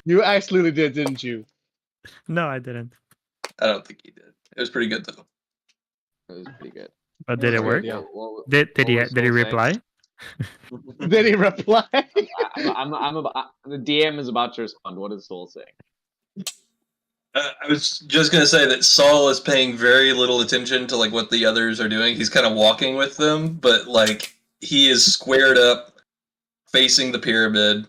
You absolutely did, didn't you? No, I didn't. I don't think he did. It was pretty good though. It was pretty good. But did it Okay, work? yeah. Did he was did he Saul reply? saying? Did he reply? The DM is about to respond. What is Saul saying? I was just gonna say that Saul is paying very little attention to what the others are doing. He's kind of walking with them, but he is squared up, facing the pyramid.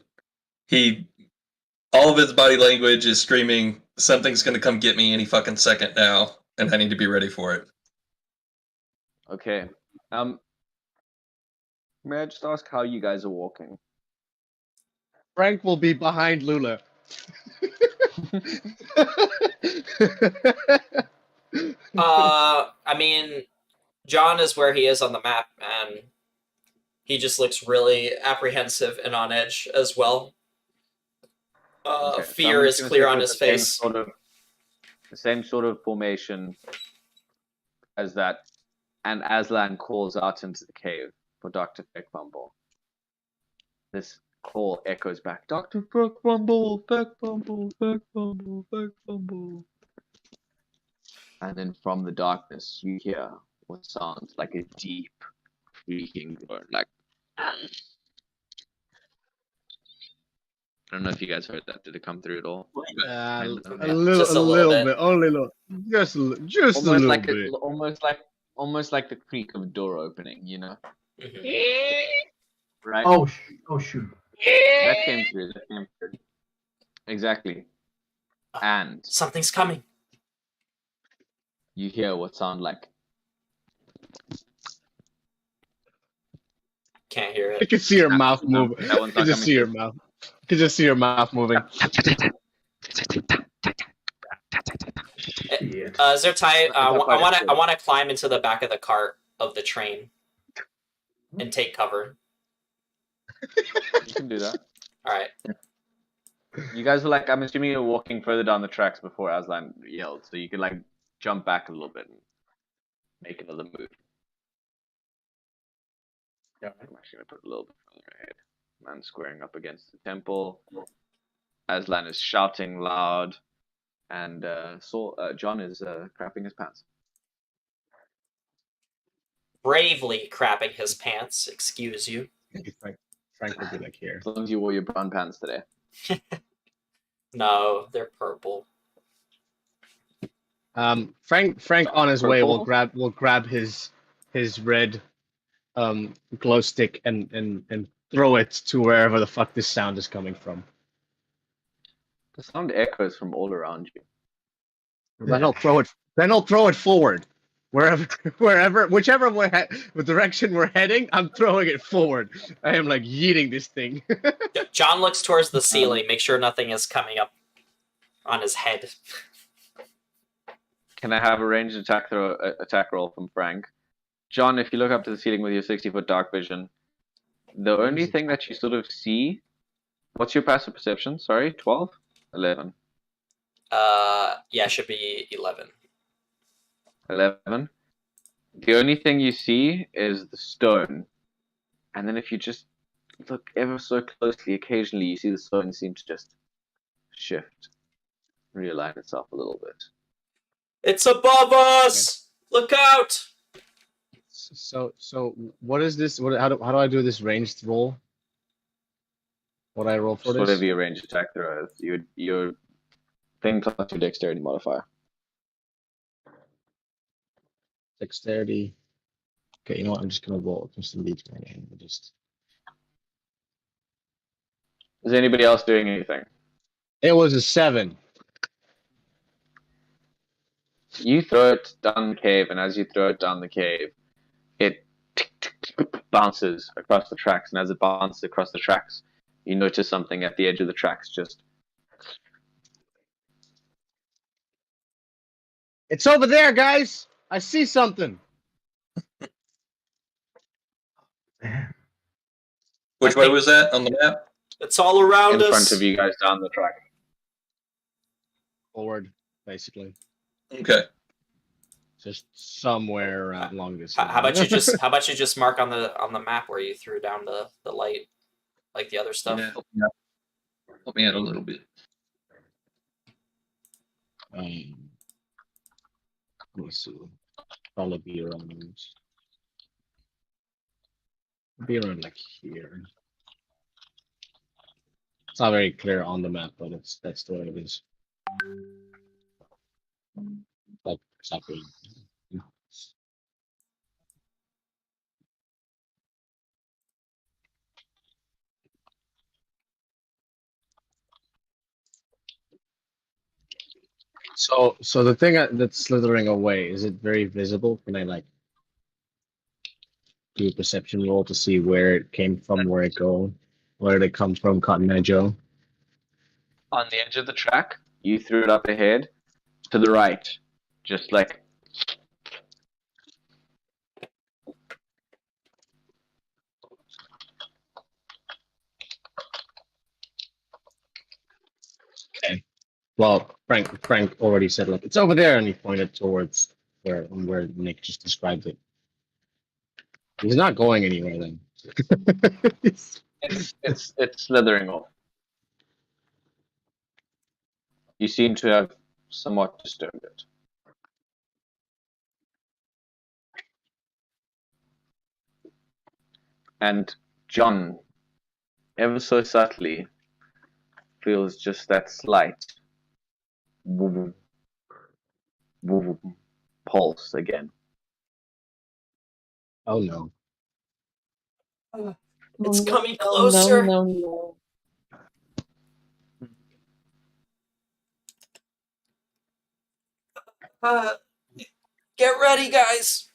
All of his body language is screaming, "Something's gonna come get me any fucking second now, and I need to be ready for it." Okay. May I just ask how you guys are walking? Frank will be behind Lula. I mean, John is where he is on the map, and he just looks really apprehensive and on edge as well. Okay, so Fear I'm is just gonna clear stick on with his face. The same sort of formation as that, and Aslan calls out into the cave for Dr. Feckbumble. This call echoes back, Dr. Feckbumble, Feckbumble, Feckbumble, Feckbumble. And then from the darkness, you hear what sounds like a deep, creaking groan, like. I don't know if you guys heard that. Did it come through at all? A Yeah, little, just a little bit. only a little, just a Almost little like bit. almost like the creak of a door opening, you know? Mhm. Right? Oh shoot. That came through. Exactly. And Something's coming. you hear what sound like. Can't hear I it. can see her mouth No, moving. that one's I can not just coming see her through. mouth. I can just see her mouth moving. Shit. Zertai, I quite want to good. I want to climb into the back of the cart of the train and take cover. You can do that. All right. You guys were like, I'm assuming you're walking further down the tracks before Aslan yelled, so you can like jump back a little bit and make another move. Yeah, I'm actually gonna put a little bit further ahead. Man squaring up against the temple. Aslan is shouting loud, and John is crapping his pants. Bravely crapping his pants. Excuse you. Frank would be like here. As long as you wore your brown pants today. No, they're purple. Frank on his way will Purple? grab his red glow stick and throw it to wherever the fuck this sound is coming from. The sound echoes from all around you. Then he'll throw it forward. Whichever way, the direction we're heading, I'm throwing it forward. I am like yeeting this thing. John looks towards the ceiling, make sure nothing is coming up on his head. Can I have a ranged attack roll from Frank? John, if you look up to the ceiling with your 60-foot dark vision, the only thing that you sort of see. What's your passive perception? Sorry, 12? 11. Yeah, should be 11. 11. The only thing you see is the stone. And then if you just look ever so closely, occasionally you see the stone seem to just shift, realign itself a little bit. It's above us! Look out! So what is this? How do I do this ranged roll? What I roll for Just this? whatever your ranged attack throw is. Your thing plus your dexterity modifier. Dexterity. Okay, you know what? I'm just gonna roll just some d20 and just. Is anybody else doing anything? It was a 7. You throw it down the cave, and as you throw it down the cave, it bounces across the tracks, and as it bounces across the tracks, you notice something at the edge of the tracks just. It's over there, guys. I see something. Which way was that on the map? It's all around in us. front of you guys down the track. Forward, basically. Okay. Just somewhere along this. How about you just mark on the map where you threw down the light, like the other stuff? Yeah, help me out a little bit. Let's see. Probably be around. Be around like here. It's not very clear on the map, but that's the way it is. Like exactly. So the thing that's slithering away, is it very visible? Can I like do a perception roll to see where it came from, where it come from, Cotton Eye Joe? On the edge of the track, you threw it up ahead, to the right, just like Well, Frank already said like it's over there, and he pointed towards where Nick just described it. He's not going anywhere then. It's slithering off. You seem to have somewhat disturbed it. And John, ever so subtly, feels just that slight boom, boom, pulse again. Oh no. It's coming closer. No. Get ready, guys.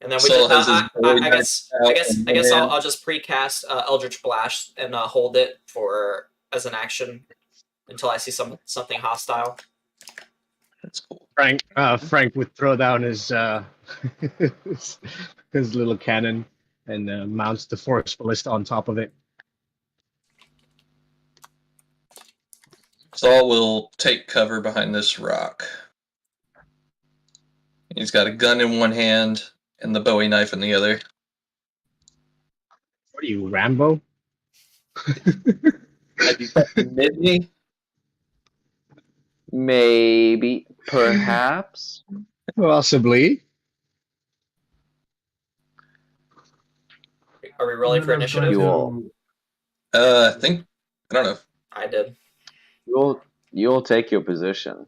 And then we Saul just, has his I guess I'll just precast Eldritch Blast and hold it as an action until I see something hostile. That's cool. Frank would throw down his his little cannon and mounts the Force Ballista on top of it. Saul will take cover behind this rock. He's got a gun in one hand and the Bowie knife in the other. What are you, Rambo? Maybe. Maybe, perhaps. Possibly. Are we rolling for Luna's going initiative? You all. I don't know. I did. You'll take your position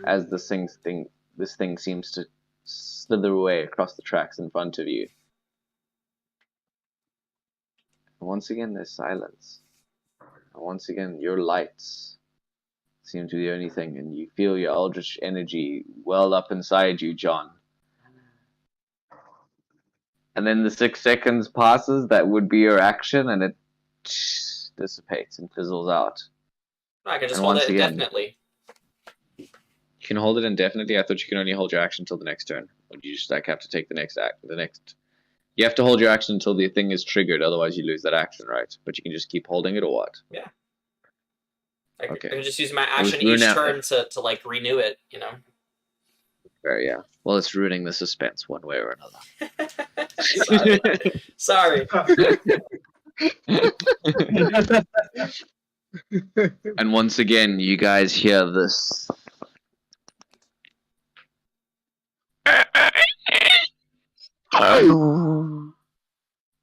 as this thing seems to slither away across the tracks in front of you. And once again, there's silence. And once again, your lights seem to be the only thing, and you feel your eldritch energy well up inside you, John. And then the 6 seconds passes, that would be your action, and it dissipates and fizzles out. I can just And hold once it again- indefinitely. You can hold it indefinitely. I thought you can only hold your action until the next turn. Or you just have to take the next act. You have to hold your action until the thing is triggered, otherwise you lose that action, right? But you can just keep holding it, or what? Yeah. I Okay. can just use my was action each ruin turn to like renew it, you know. Fair, yeah. Well, it's ruining the suspense one way or Sorry. And once again, you guys hear this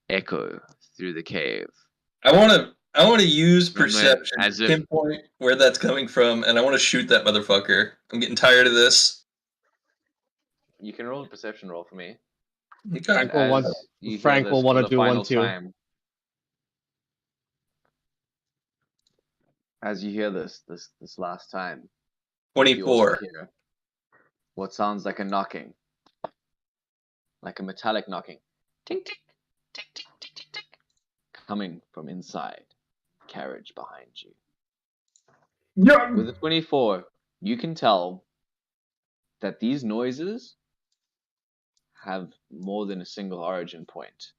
echo through the cave. I want to use Remember, perception as to if- pinpoint where that's coming from, and I want to shoot that motherfucker. I'm getting tired of this. You can roll a perception roll for me. Okay. Frank will As want- you hear Frank this will for wanna the do one final too. time. As you hear this last time, you also 24. hear what sounds like a knocking, like a metallic knocking, tink tink, tink tink tink tink tink, coming from inside the carriage behind you. Yeah. With a 24, you can tell that these noises have more than a single origin point.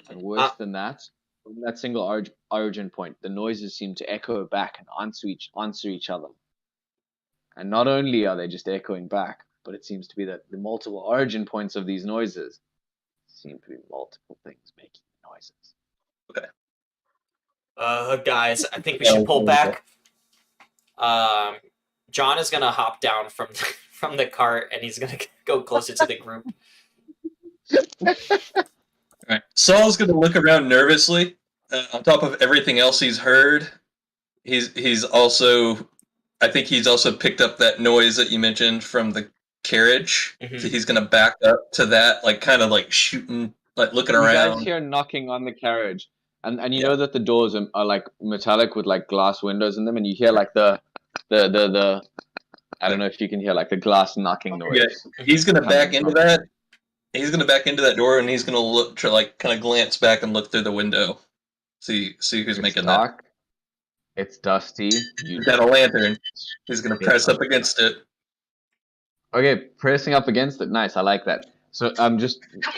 And worse than that, from that single origin point, the noises seem to echo back and answer each other. And not only are they just echoing back, but it seems to be that the multiple origin points of these noises seem to be multiple things making noises. Guys, I think we should pull back. John is gonna hop down from from the cart and he's gonna go closer to the group. Alright. Saul's going to look around nervously. On top of everything else he's heard, he's also, I think he's also picked up that noise that you mentioned from the carriage. Mhm. So he's going to back up to that, like kind of like shooting, like looking You around. guys hear knocking on the carriage, and you Yeah. know that the doors are like metallic with like glass windows in them, and you hear like the I don't know if you can hear like the glass knocking noise. Yeah, he's going to coming back into from- that. He's going to back into that door, and he's going to look to like kind of glance back and look through the window, see who's It's making dark. It's dusty. that. You He's got a lantern. He's going to press up against it. Okay, pressing up against it. Nice, I like that. So can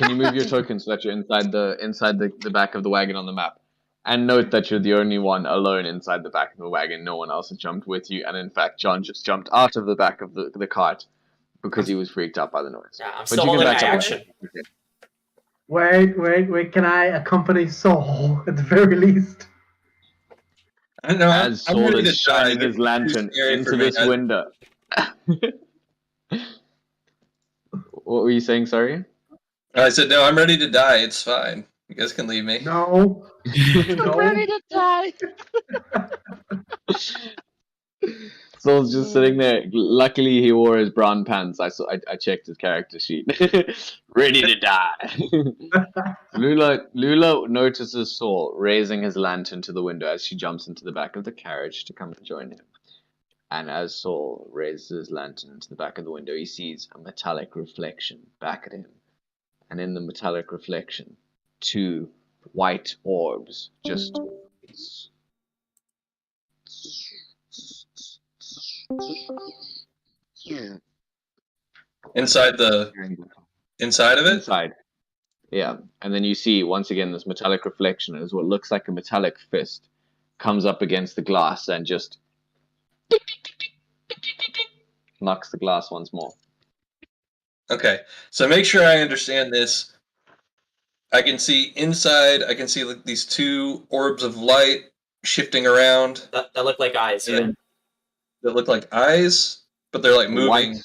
you move your token so that you're inside the back of the wagon on the map? And note that you're the only one alone inside the back of the wagon. No one else has jumped with you. And in fact, John just jumped out of the back of the cart because he was freaked out by the noise. Yeah, I'm But still you can holding my back up. action. Wait. Can I accompany Saul at the very least? I don't know. As I'm Saul ready is to die. shining This his is too lantern scary into for me. this window. What were you saying, sorry? I said, no, I'm ready to die. It's fine. You guys can leave me. No. No. ready to die. Saul's just sitting there. Luckily, he wore his brown pants. I checked his character sheet. Ready to die. Lula notices Saul raising his lantern to the window as she jumps into the back of the carriage to come and join him. And as Saul raises his lantern to the back of the window, he sees a metallic reflection back at him. And in the metallic reflection, 2 white orbs just Inside of it? inside. Yeah. And then you see once again this metallic reflection as what looks like a metallic fist comes up against the glass and just knocks the glass once more. Okay. So make sure I understand this. I can see inside, I can see like these 2 orbs of light shifting around That look like eyes, yeah. that look like eyes, but they're like moving. White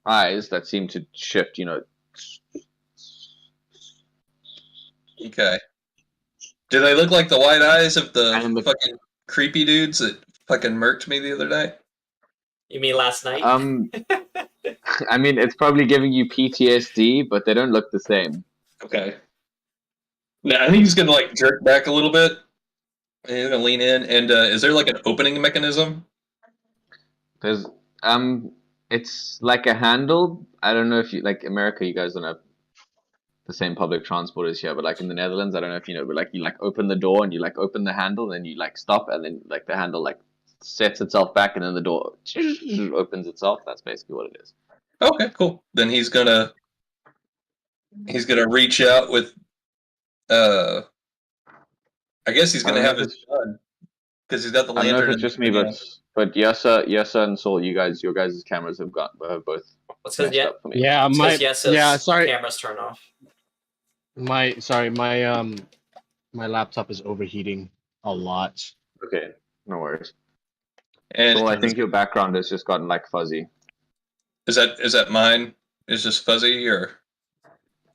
eyes that seem to shift, Okay. Do they look like the white eyes of And the the- fucking creepy dudes that fucking murked me the other night? You mean last night? I mean, it's probably giving you PTSD, but they don't look the same. Okay. Now, I think he's gonna like jerk back a little bit. And he's gonna lean in. And is there like an opening mechanism? There's it's like a handle. I don't know if you like America. You guys don't have the same public transport as here, but like in the Netherlands, I don't know if you know, but like you like open the door and you like open the handle, and then you like stop, and then like the handle like sets itself back, and then the door opens itself. That's basically what it is. Okay, cool. Then he's gonna reach out with I guess he's gonna I don't have know if his gun because he's got the I don't know lantern. if it's just me, yeah. but Yessa and Saul, your guys' cameras have both What's because messed up for me. Yeah, sorry. Cameras turn off. My laptop is overheating a lot. Okay, no worries. And Saul, I think your background has just gotten like fuzzy. is that mine? Is just fuzzy or?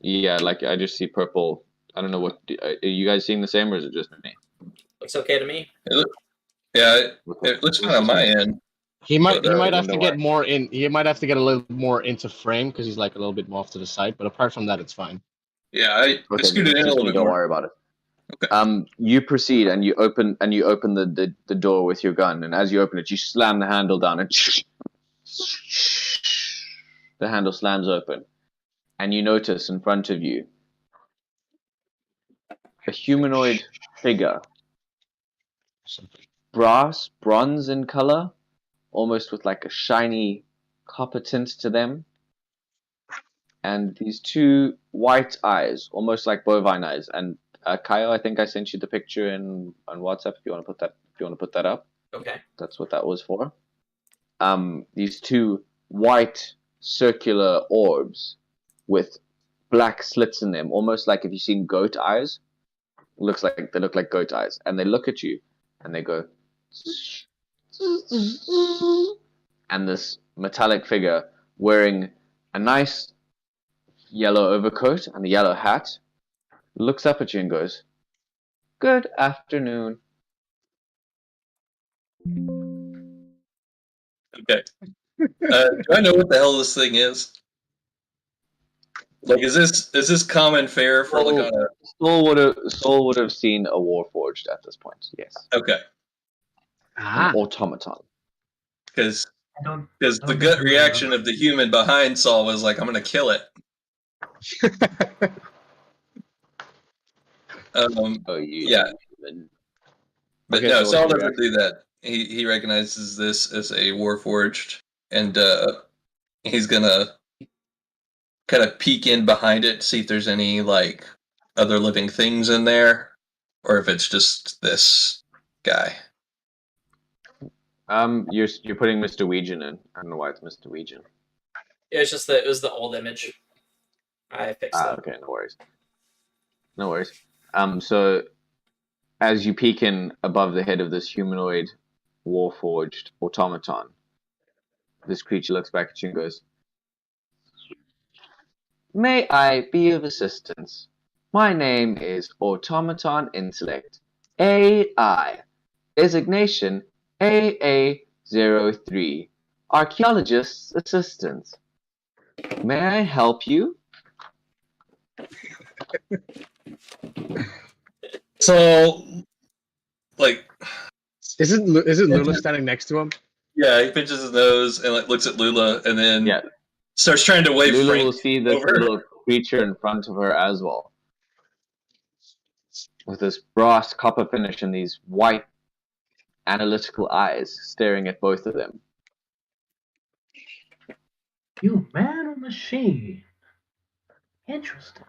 Yeah, like I just see purple. I don't know what. Are you guys seeing the same, or is it just me? Looks okay to me. It looks fine on my end. He might But, have to get more in. He might have to get a little more into frame because he's like a little bit more off to the side. But apart from that, it's fine. Yeah, I Okay, scooted in a just little me, bit don't more. worry about it. Okay. You proceed and you open the door with your gun, and as you open it, you slam the handle down, and the handle slams open, and you notice in front of you a humanoid figure, bronze in color, almost with like a shiny copper tint to them, and these 2 white eyes, almost like bovine eyes. And Kyle, I think I sent you the picture on WhatsApp. If you want to put that up, Okay. that's what that was for. These 2 white circular orbs with black slits in them, almost like if you've seen goat eyes. They look like goat eyes, and they look at you, and they go, and this metallic figure wearing a nice yellow overcoat and a yellow hat looks up at you and goes, "Good afternoon." Okay. Do I know what the hell this thing is? Like, is this common fare for like on a? Saul would have seen a Warforged at this point. Yes. Okay. An automaton. Because I don't. the gut reaction of the human behind Saul was like, I'm gonna kill it. Yeah. But Okay, no, so Saul what's your doesn't do that. He recognizes this as a Warforged, and he's gonna kind of peek in behind it, see if there's any like other living things in there. or if it's just this guy. You're putting Mr. Weejan in. I don't know why it's Mr. Weejan. Yeah, it's just it was the old image. I fixed it. Okay, no worries. No worries. So as you peek in above the head of this humanoid, warforged automaton, this creature looks back at you and goes, "May I be of assistance? My name is Automaton Intellect, AI. Designation AA03. Archaeologist's Assistant. May I help you?" So, like, Isn't Lula standing next to him? yeah, he pinches his nose and like looks at Lula, and then Yeah. starts trying to wave Lula Frank will see this over. little creature in front of her as well, with this brass copper finish and these white analytical eyes staring at both of them. You man or machine? Interesting.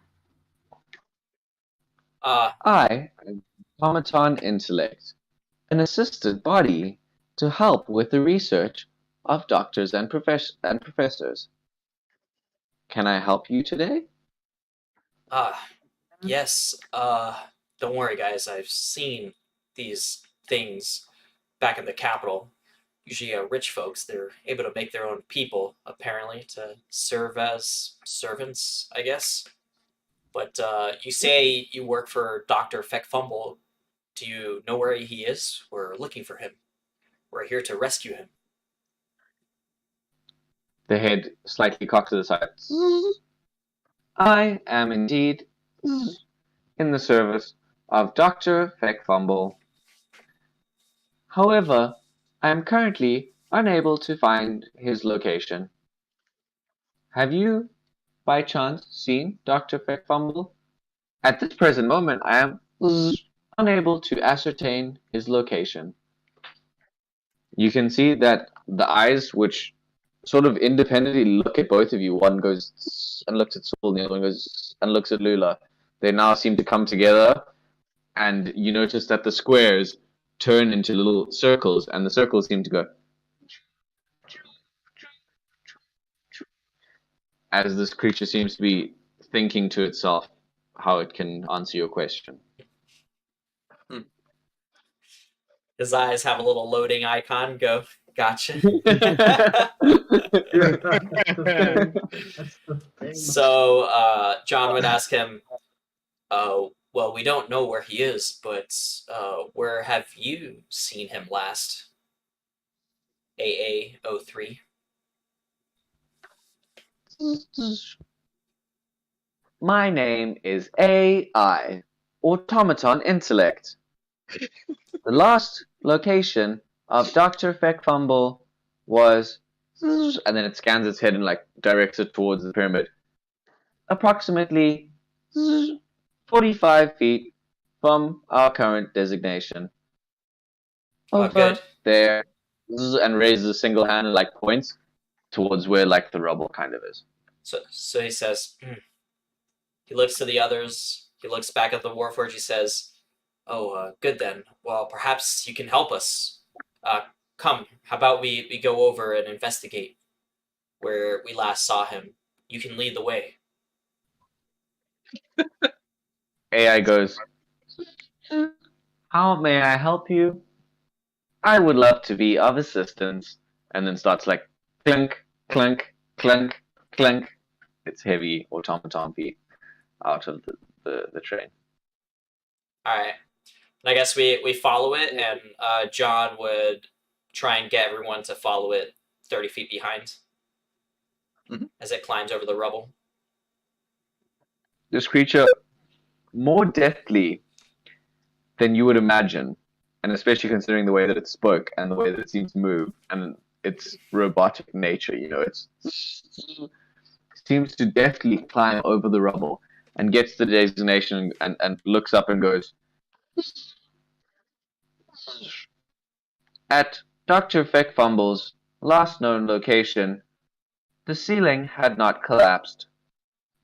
I am Automaton Intellect, an assisted body to help with the research of doctors and professors. Can I help you today? Yes. Don't worry, guys. I've seen these things back in the capital. Usually, rich folks, they're able to make their own people, apparently, to serve as servants, I guess. But you say you work for Dr. Feckfumble. Do you know where he is? We're looking for him. We're here to rescue him. The head slightly cocked to the side. I am indeed in the service of Dr. Feckfumble. However, I am currently unable to find his location. Have you, by chance, seen Dr. Feckfumble? At this present moment, I am unable to ascertain his location. You can see that the eyes, which sort of independently look at both of you, one goes and looks at Saul, and the other one goes and looks at Lula. They now seem to come together, and you notice that the squares turn into little circles, and the circles seem to go as this creature seems to be thinking to itself how it can answer your question. His eyes have a little loading icon. Go, gotcha. That's the thing. So John would ask him, well, we don't know where he is, but where have you seen him last? AA03. My name is AI, Automaton Intellect. The last location of Dr. Feckfumble was, and then it scans its head and like directs it towards the pyramid, approximately 45 feet from our current designation. Over Good. there, and raises a single hand and like points towards where like the rubble kind of is. So he says, he looks to the others, he looks back at the Warforged, he says, oh, good then. Well, perhaps you can help us. Come, how about we go over and investigate where we last saw him? You can lead the way. AI goes, "How may I help you? I would love to be of assistance." And then starts like clink, clink, clink, clink. It's heavy automaton feet out of the train. All right. And I guess we follow it, and John would try and get everyone to follow it 30 feet behind as it climbs over the rubble. This creature, more deftly than you would imagine, and especially considering the way that it spoke and the way that it seems to move and its robotic nature, it seems to deftly climb over the rubble and gets to the designation and looks up and goes, "At Dr. Feckfumble's last known location, the ceiling had not collapsed.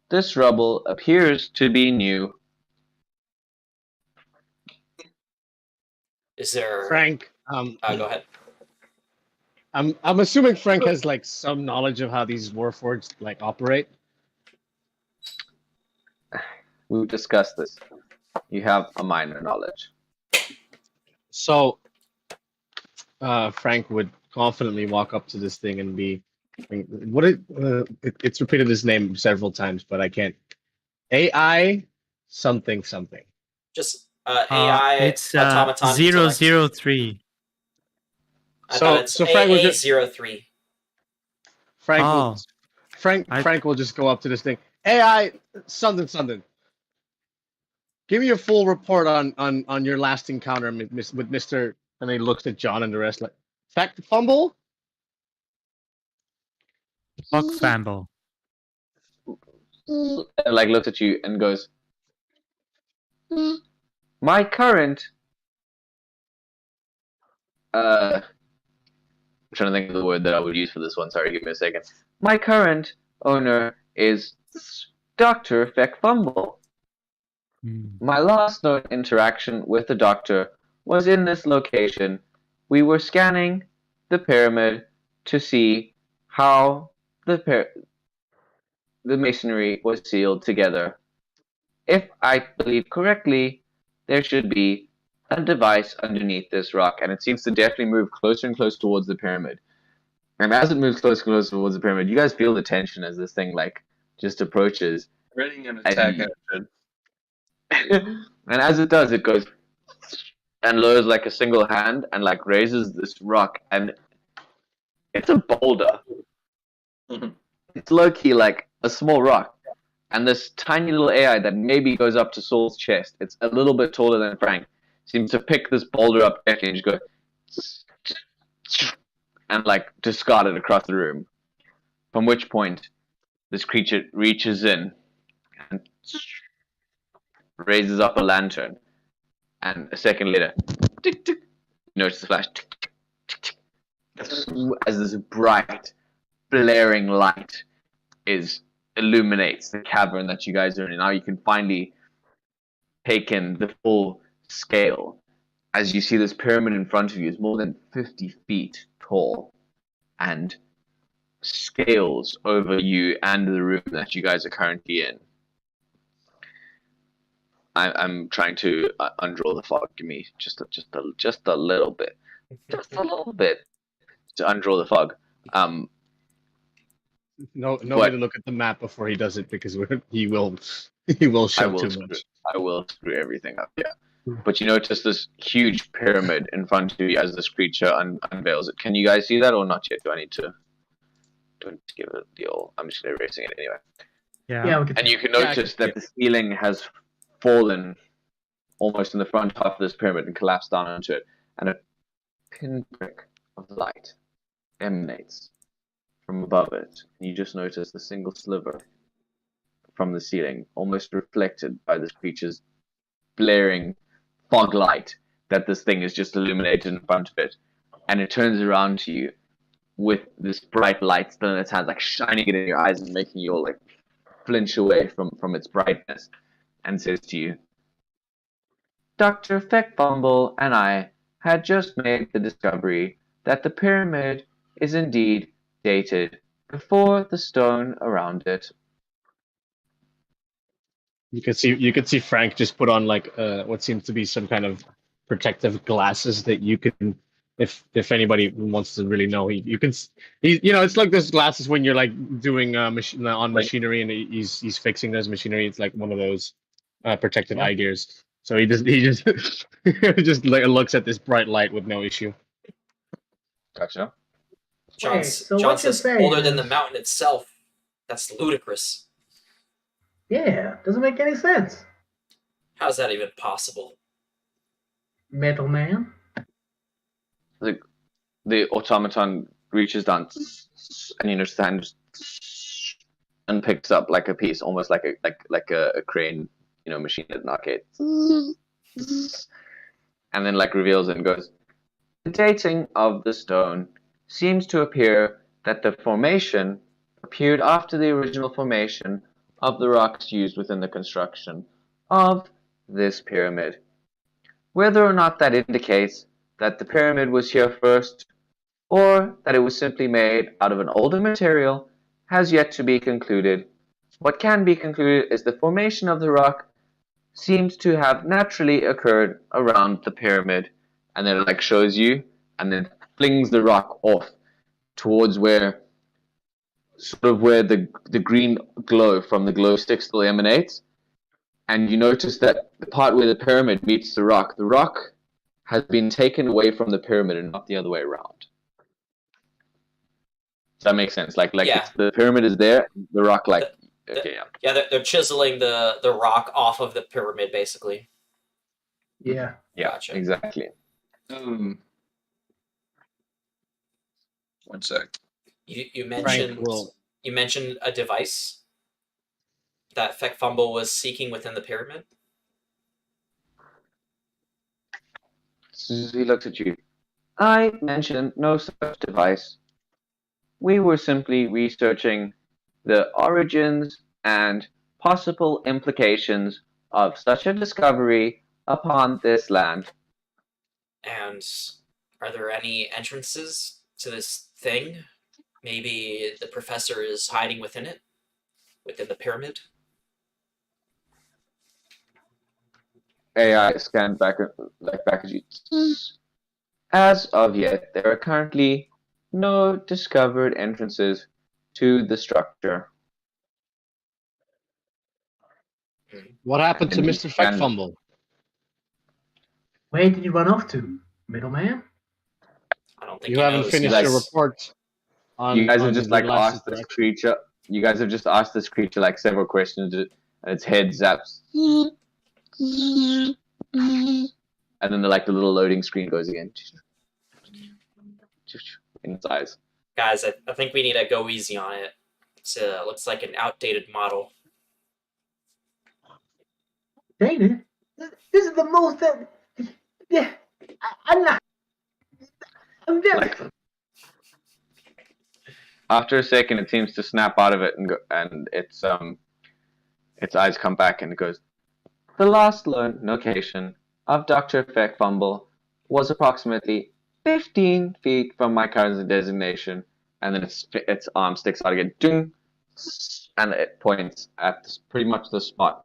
This rubble appears to be new." Is there... Frank, go ahead. I'm assuming Frank has like some knowledge of how these warforged like operate. We've discussed this. You have a minor knowledge. So, Frank would confidently walk up to this thing and be, it's repeated his name several times, but I can't. AI something something. Just AI it's automaton 003. I thought it's Frank was just, AA03. Frank will just go up to this thing. AI something something. Give me a full report on your last encounter with Mr. And he looks at John and the rest like, fact fumble? Fuck Famble. And like looks at you and goes, my current I'm trying to think of the word that I would use for this one. Sorry, give me a second. My current owner is Dr. Feck Fumble. My last known interaction with the doctor was in this location. We were scanning the pyramid to see how the masonry was sealed together. If I believe correctly, there should be a device underneath this rock, and it seems to definitely move closer and closer towards the pyramid. And as it moves closer and closer towards the pyramid, you guys feel the tension as this thing like just approaches. Ready an attack action. And as it does, it goes and lowers like a single hand and like raises this rock, and it's a boulder. It's low-key like a small rock, and this tiny little AI that maybe goes up to Saul's chest, it's a little bit taller than Frank, seems to pick this boulder up and just go and like discard it across the room. From which point this creature reaches in and raises up a lantern, and a second later, tick, tick, notice the flash, tick, tick, tick, tick, as this bright, blaring light illuminates the cavern that you guys are in. Now you can finally take in the full scale as you see this pyramid in front of you is more than 50 feet tall and scales over you and the room that you guys are currently in. I'm trying to undraw the fog. Give me just a little bit, just a little bit to undraw the fog. No way to look at the map before he does it because he will show too much. I will screw everything up. Yeah, but you notice this huge pyramid in front of you as this creature unveils it. Can you guys see that or not yet? Do I need to give it the old? I'm just erasing it anyway. Yeah. And you can notice that the ceiling has fallen almost in the front half of this pyramid and collapsed down onto it, and a pinprick of light emanates from above it. And you just notice the single sliver from the ceiling, almost reflected by this creature's blaring fog light that this thing is just illuminated in front of it. And it turns around to you with this bright light still in its hands, like shining it in your eyes and making you all like flinch away from its brightness, and says to you, Dr. Feckbumble and I had just made the discovery that the pyramid is indeed dated before the stone around it. You could see Frank just put on like what seems to be some kind of protective glasses that you can, if anybody wants to really know, it's like those glasses when you're like doing machinery and he's fixing those machinery. It's like one of those protective eye gears. So he just just like looks at this bright light with no issue. Gotcha. John says older than the mountain itself. That's ludicrous. Yeah, doesn't make any sense. How's that even possible? Metal Man. The automaton reaches down and you notice the hand just and picks up like a piece, almost like a crane, machine at an arcade. And then like reveals it and goes, the dating of the stone seems to appear that the formation appeared after the original formation of the rocks used within the construction of this pyramid. Whether or not that indicates that the pyramid was here first, or that it was simply made out of an older material, has yet to be concluded. What can be concluded is the formation of the rock seems to have naturally occurred around the pyramid, and then it like shows you, and then flings the rock off towards where the green glow from the glow stick still emanates, and you notice that the part where the pyramid meets the rock has been taken away from the pyramid and not the other way around. Does that make sense? Like Yeah. the pyramid is there, the rock okay, yeah. Yeah, they're chiseling the rock off of the pyramid, basically. Yeah. Yeah, Gotcha. exactly. One sec. You mentioned Quill. you mentioned a device that Feck Fumble was seeking within the pyramid. He looks at you. I mentioned no such device. We were simply researching the origins and possible implications of such a discovery upon this land. And are there any entrances to this thing? Maybe the professor is hiding within it, within the pyramid. AI scanned back at you. As of yet, there are currently no discovered entrances to the structure. What happened to And Mr. Feckfumble? Where did you run off to, middleman? I don't think You he haven't knows. finished Guys- your report. You guys have just your last asked this interaction. creature. You guys have just asked this creature like several questions, and its head zaps. And then the little loading screen goes again in its eyes. Guys, I think we need to go easy on it. It looks like an outdated model. Dana, this is the most that. Yeah, I'm not. I'm very. Like, after a second, it seems to snap out of it and its eyes come back and it goes. The last known location of Dr. Feckfumble was approximately 15 feet from my current designation, and then its arm sticks out again, ding, and it points at pretty much the spot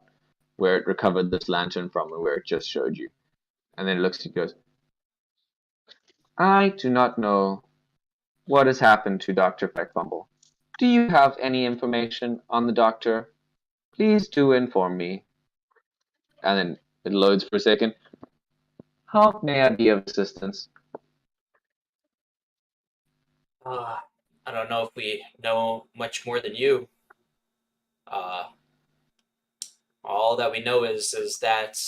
where it recovered this lantern from and where it just showed you. And then it looks at you and goes, I do not know what has happened to Dr. Feckfumble. Do you have any information on the doctor? Please do inform me. And then it loads for a second. How may I be of assistance? I don't know if we know much more than you. All that we know is that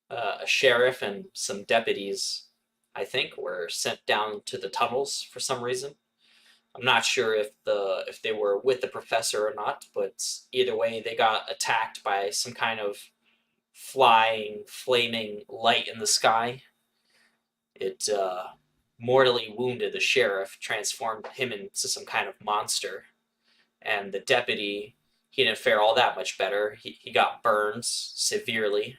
a sheriff and some deputies, I think, were sent down to the tunnels for some reason. I'm not sure if they were with the professor or not, but either way, they got attacked by some kind of flying, flaming light in the sky. It mortally wounded the sheriff, transformed him into some kind of monster. And the deputy, he didn't fare all that much better. He got burned severely,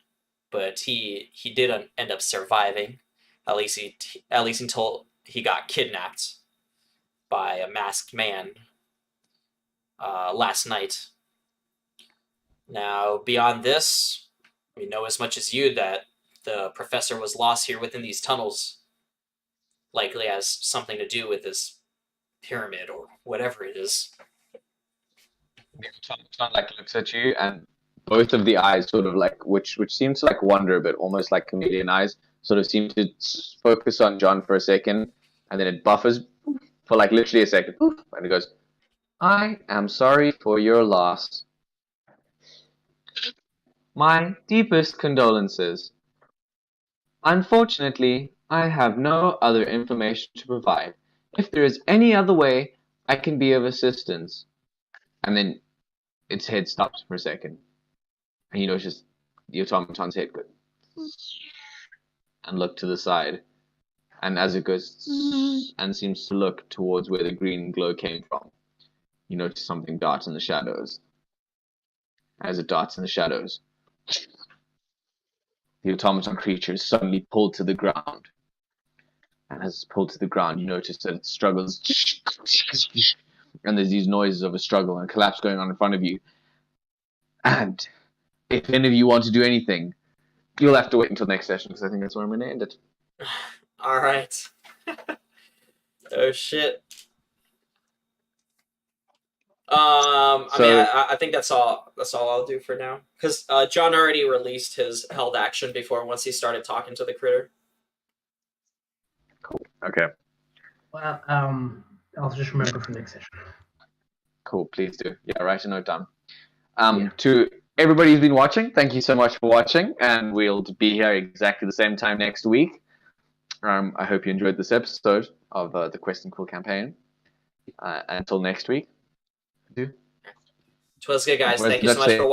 but he did end up surviving, at least until he got kidnapped by a masked man last night. Now, beyond this, we know as much as you that the professor was lost here within these tunnels, likely has something to do with this pyramid or whatever it is. John looks at you, and both of the eyes sort of which seem to wander a bit, almost like chameleon eyes, sort of seem to focus on John for a second, and then it buffers for literally a second, and it goes, I am sorry for your loss. My deepest condolences. Unfortunately, I have no other information to provide. If there is any other way I can be of assistance. And then its head stops for a second. And you notice the automaton's head go and look to the side. And as it goes and seems to look towards where the green glow came from, you notice something dart in the shadows. As it darts in the shadows, the automaton creature is suddenly pulled to the ground. And as it's pulled to the ground, you notice that it struggles. And there's these noises of a struggle and collapse going on in front of you. And if any of you want to do anything, you'll have to wait until next session, because I think that's where I'm going to end it. All right. Oh shit. I think that's all. That's all I'll do for now. Because John already released his held action before once he started talking to the critter. Cool. Okay. Well, I'll just remember for next session. Cool. Please do. Yeah, write a note down. Yeah. To everybody who's been watching, thank you so much for watching, and we'll be here exactly the same time next week. I hope you enjoyed this episode of the Quest and Quill campaign. Until next week. Twas good, guys. Where's Thank you so that much say? for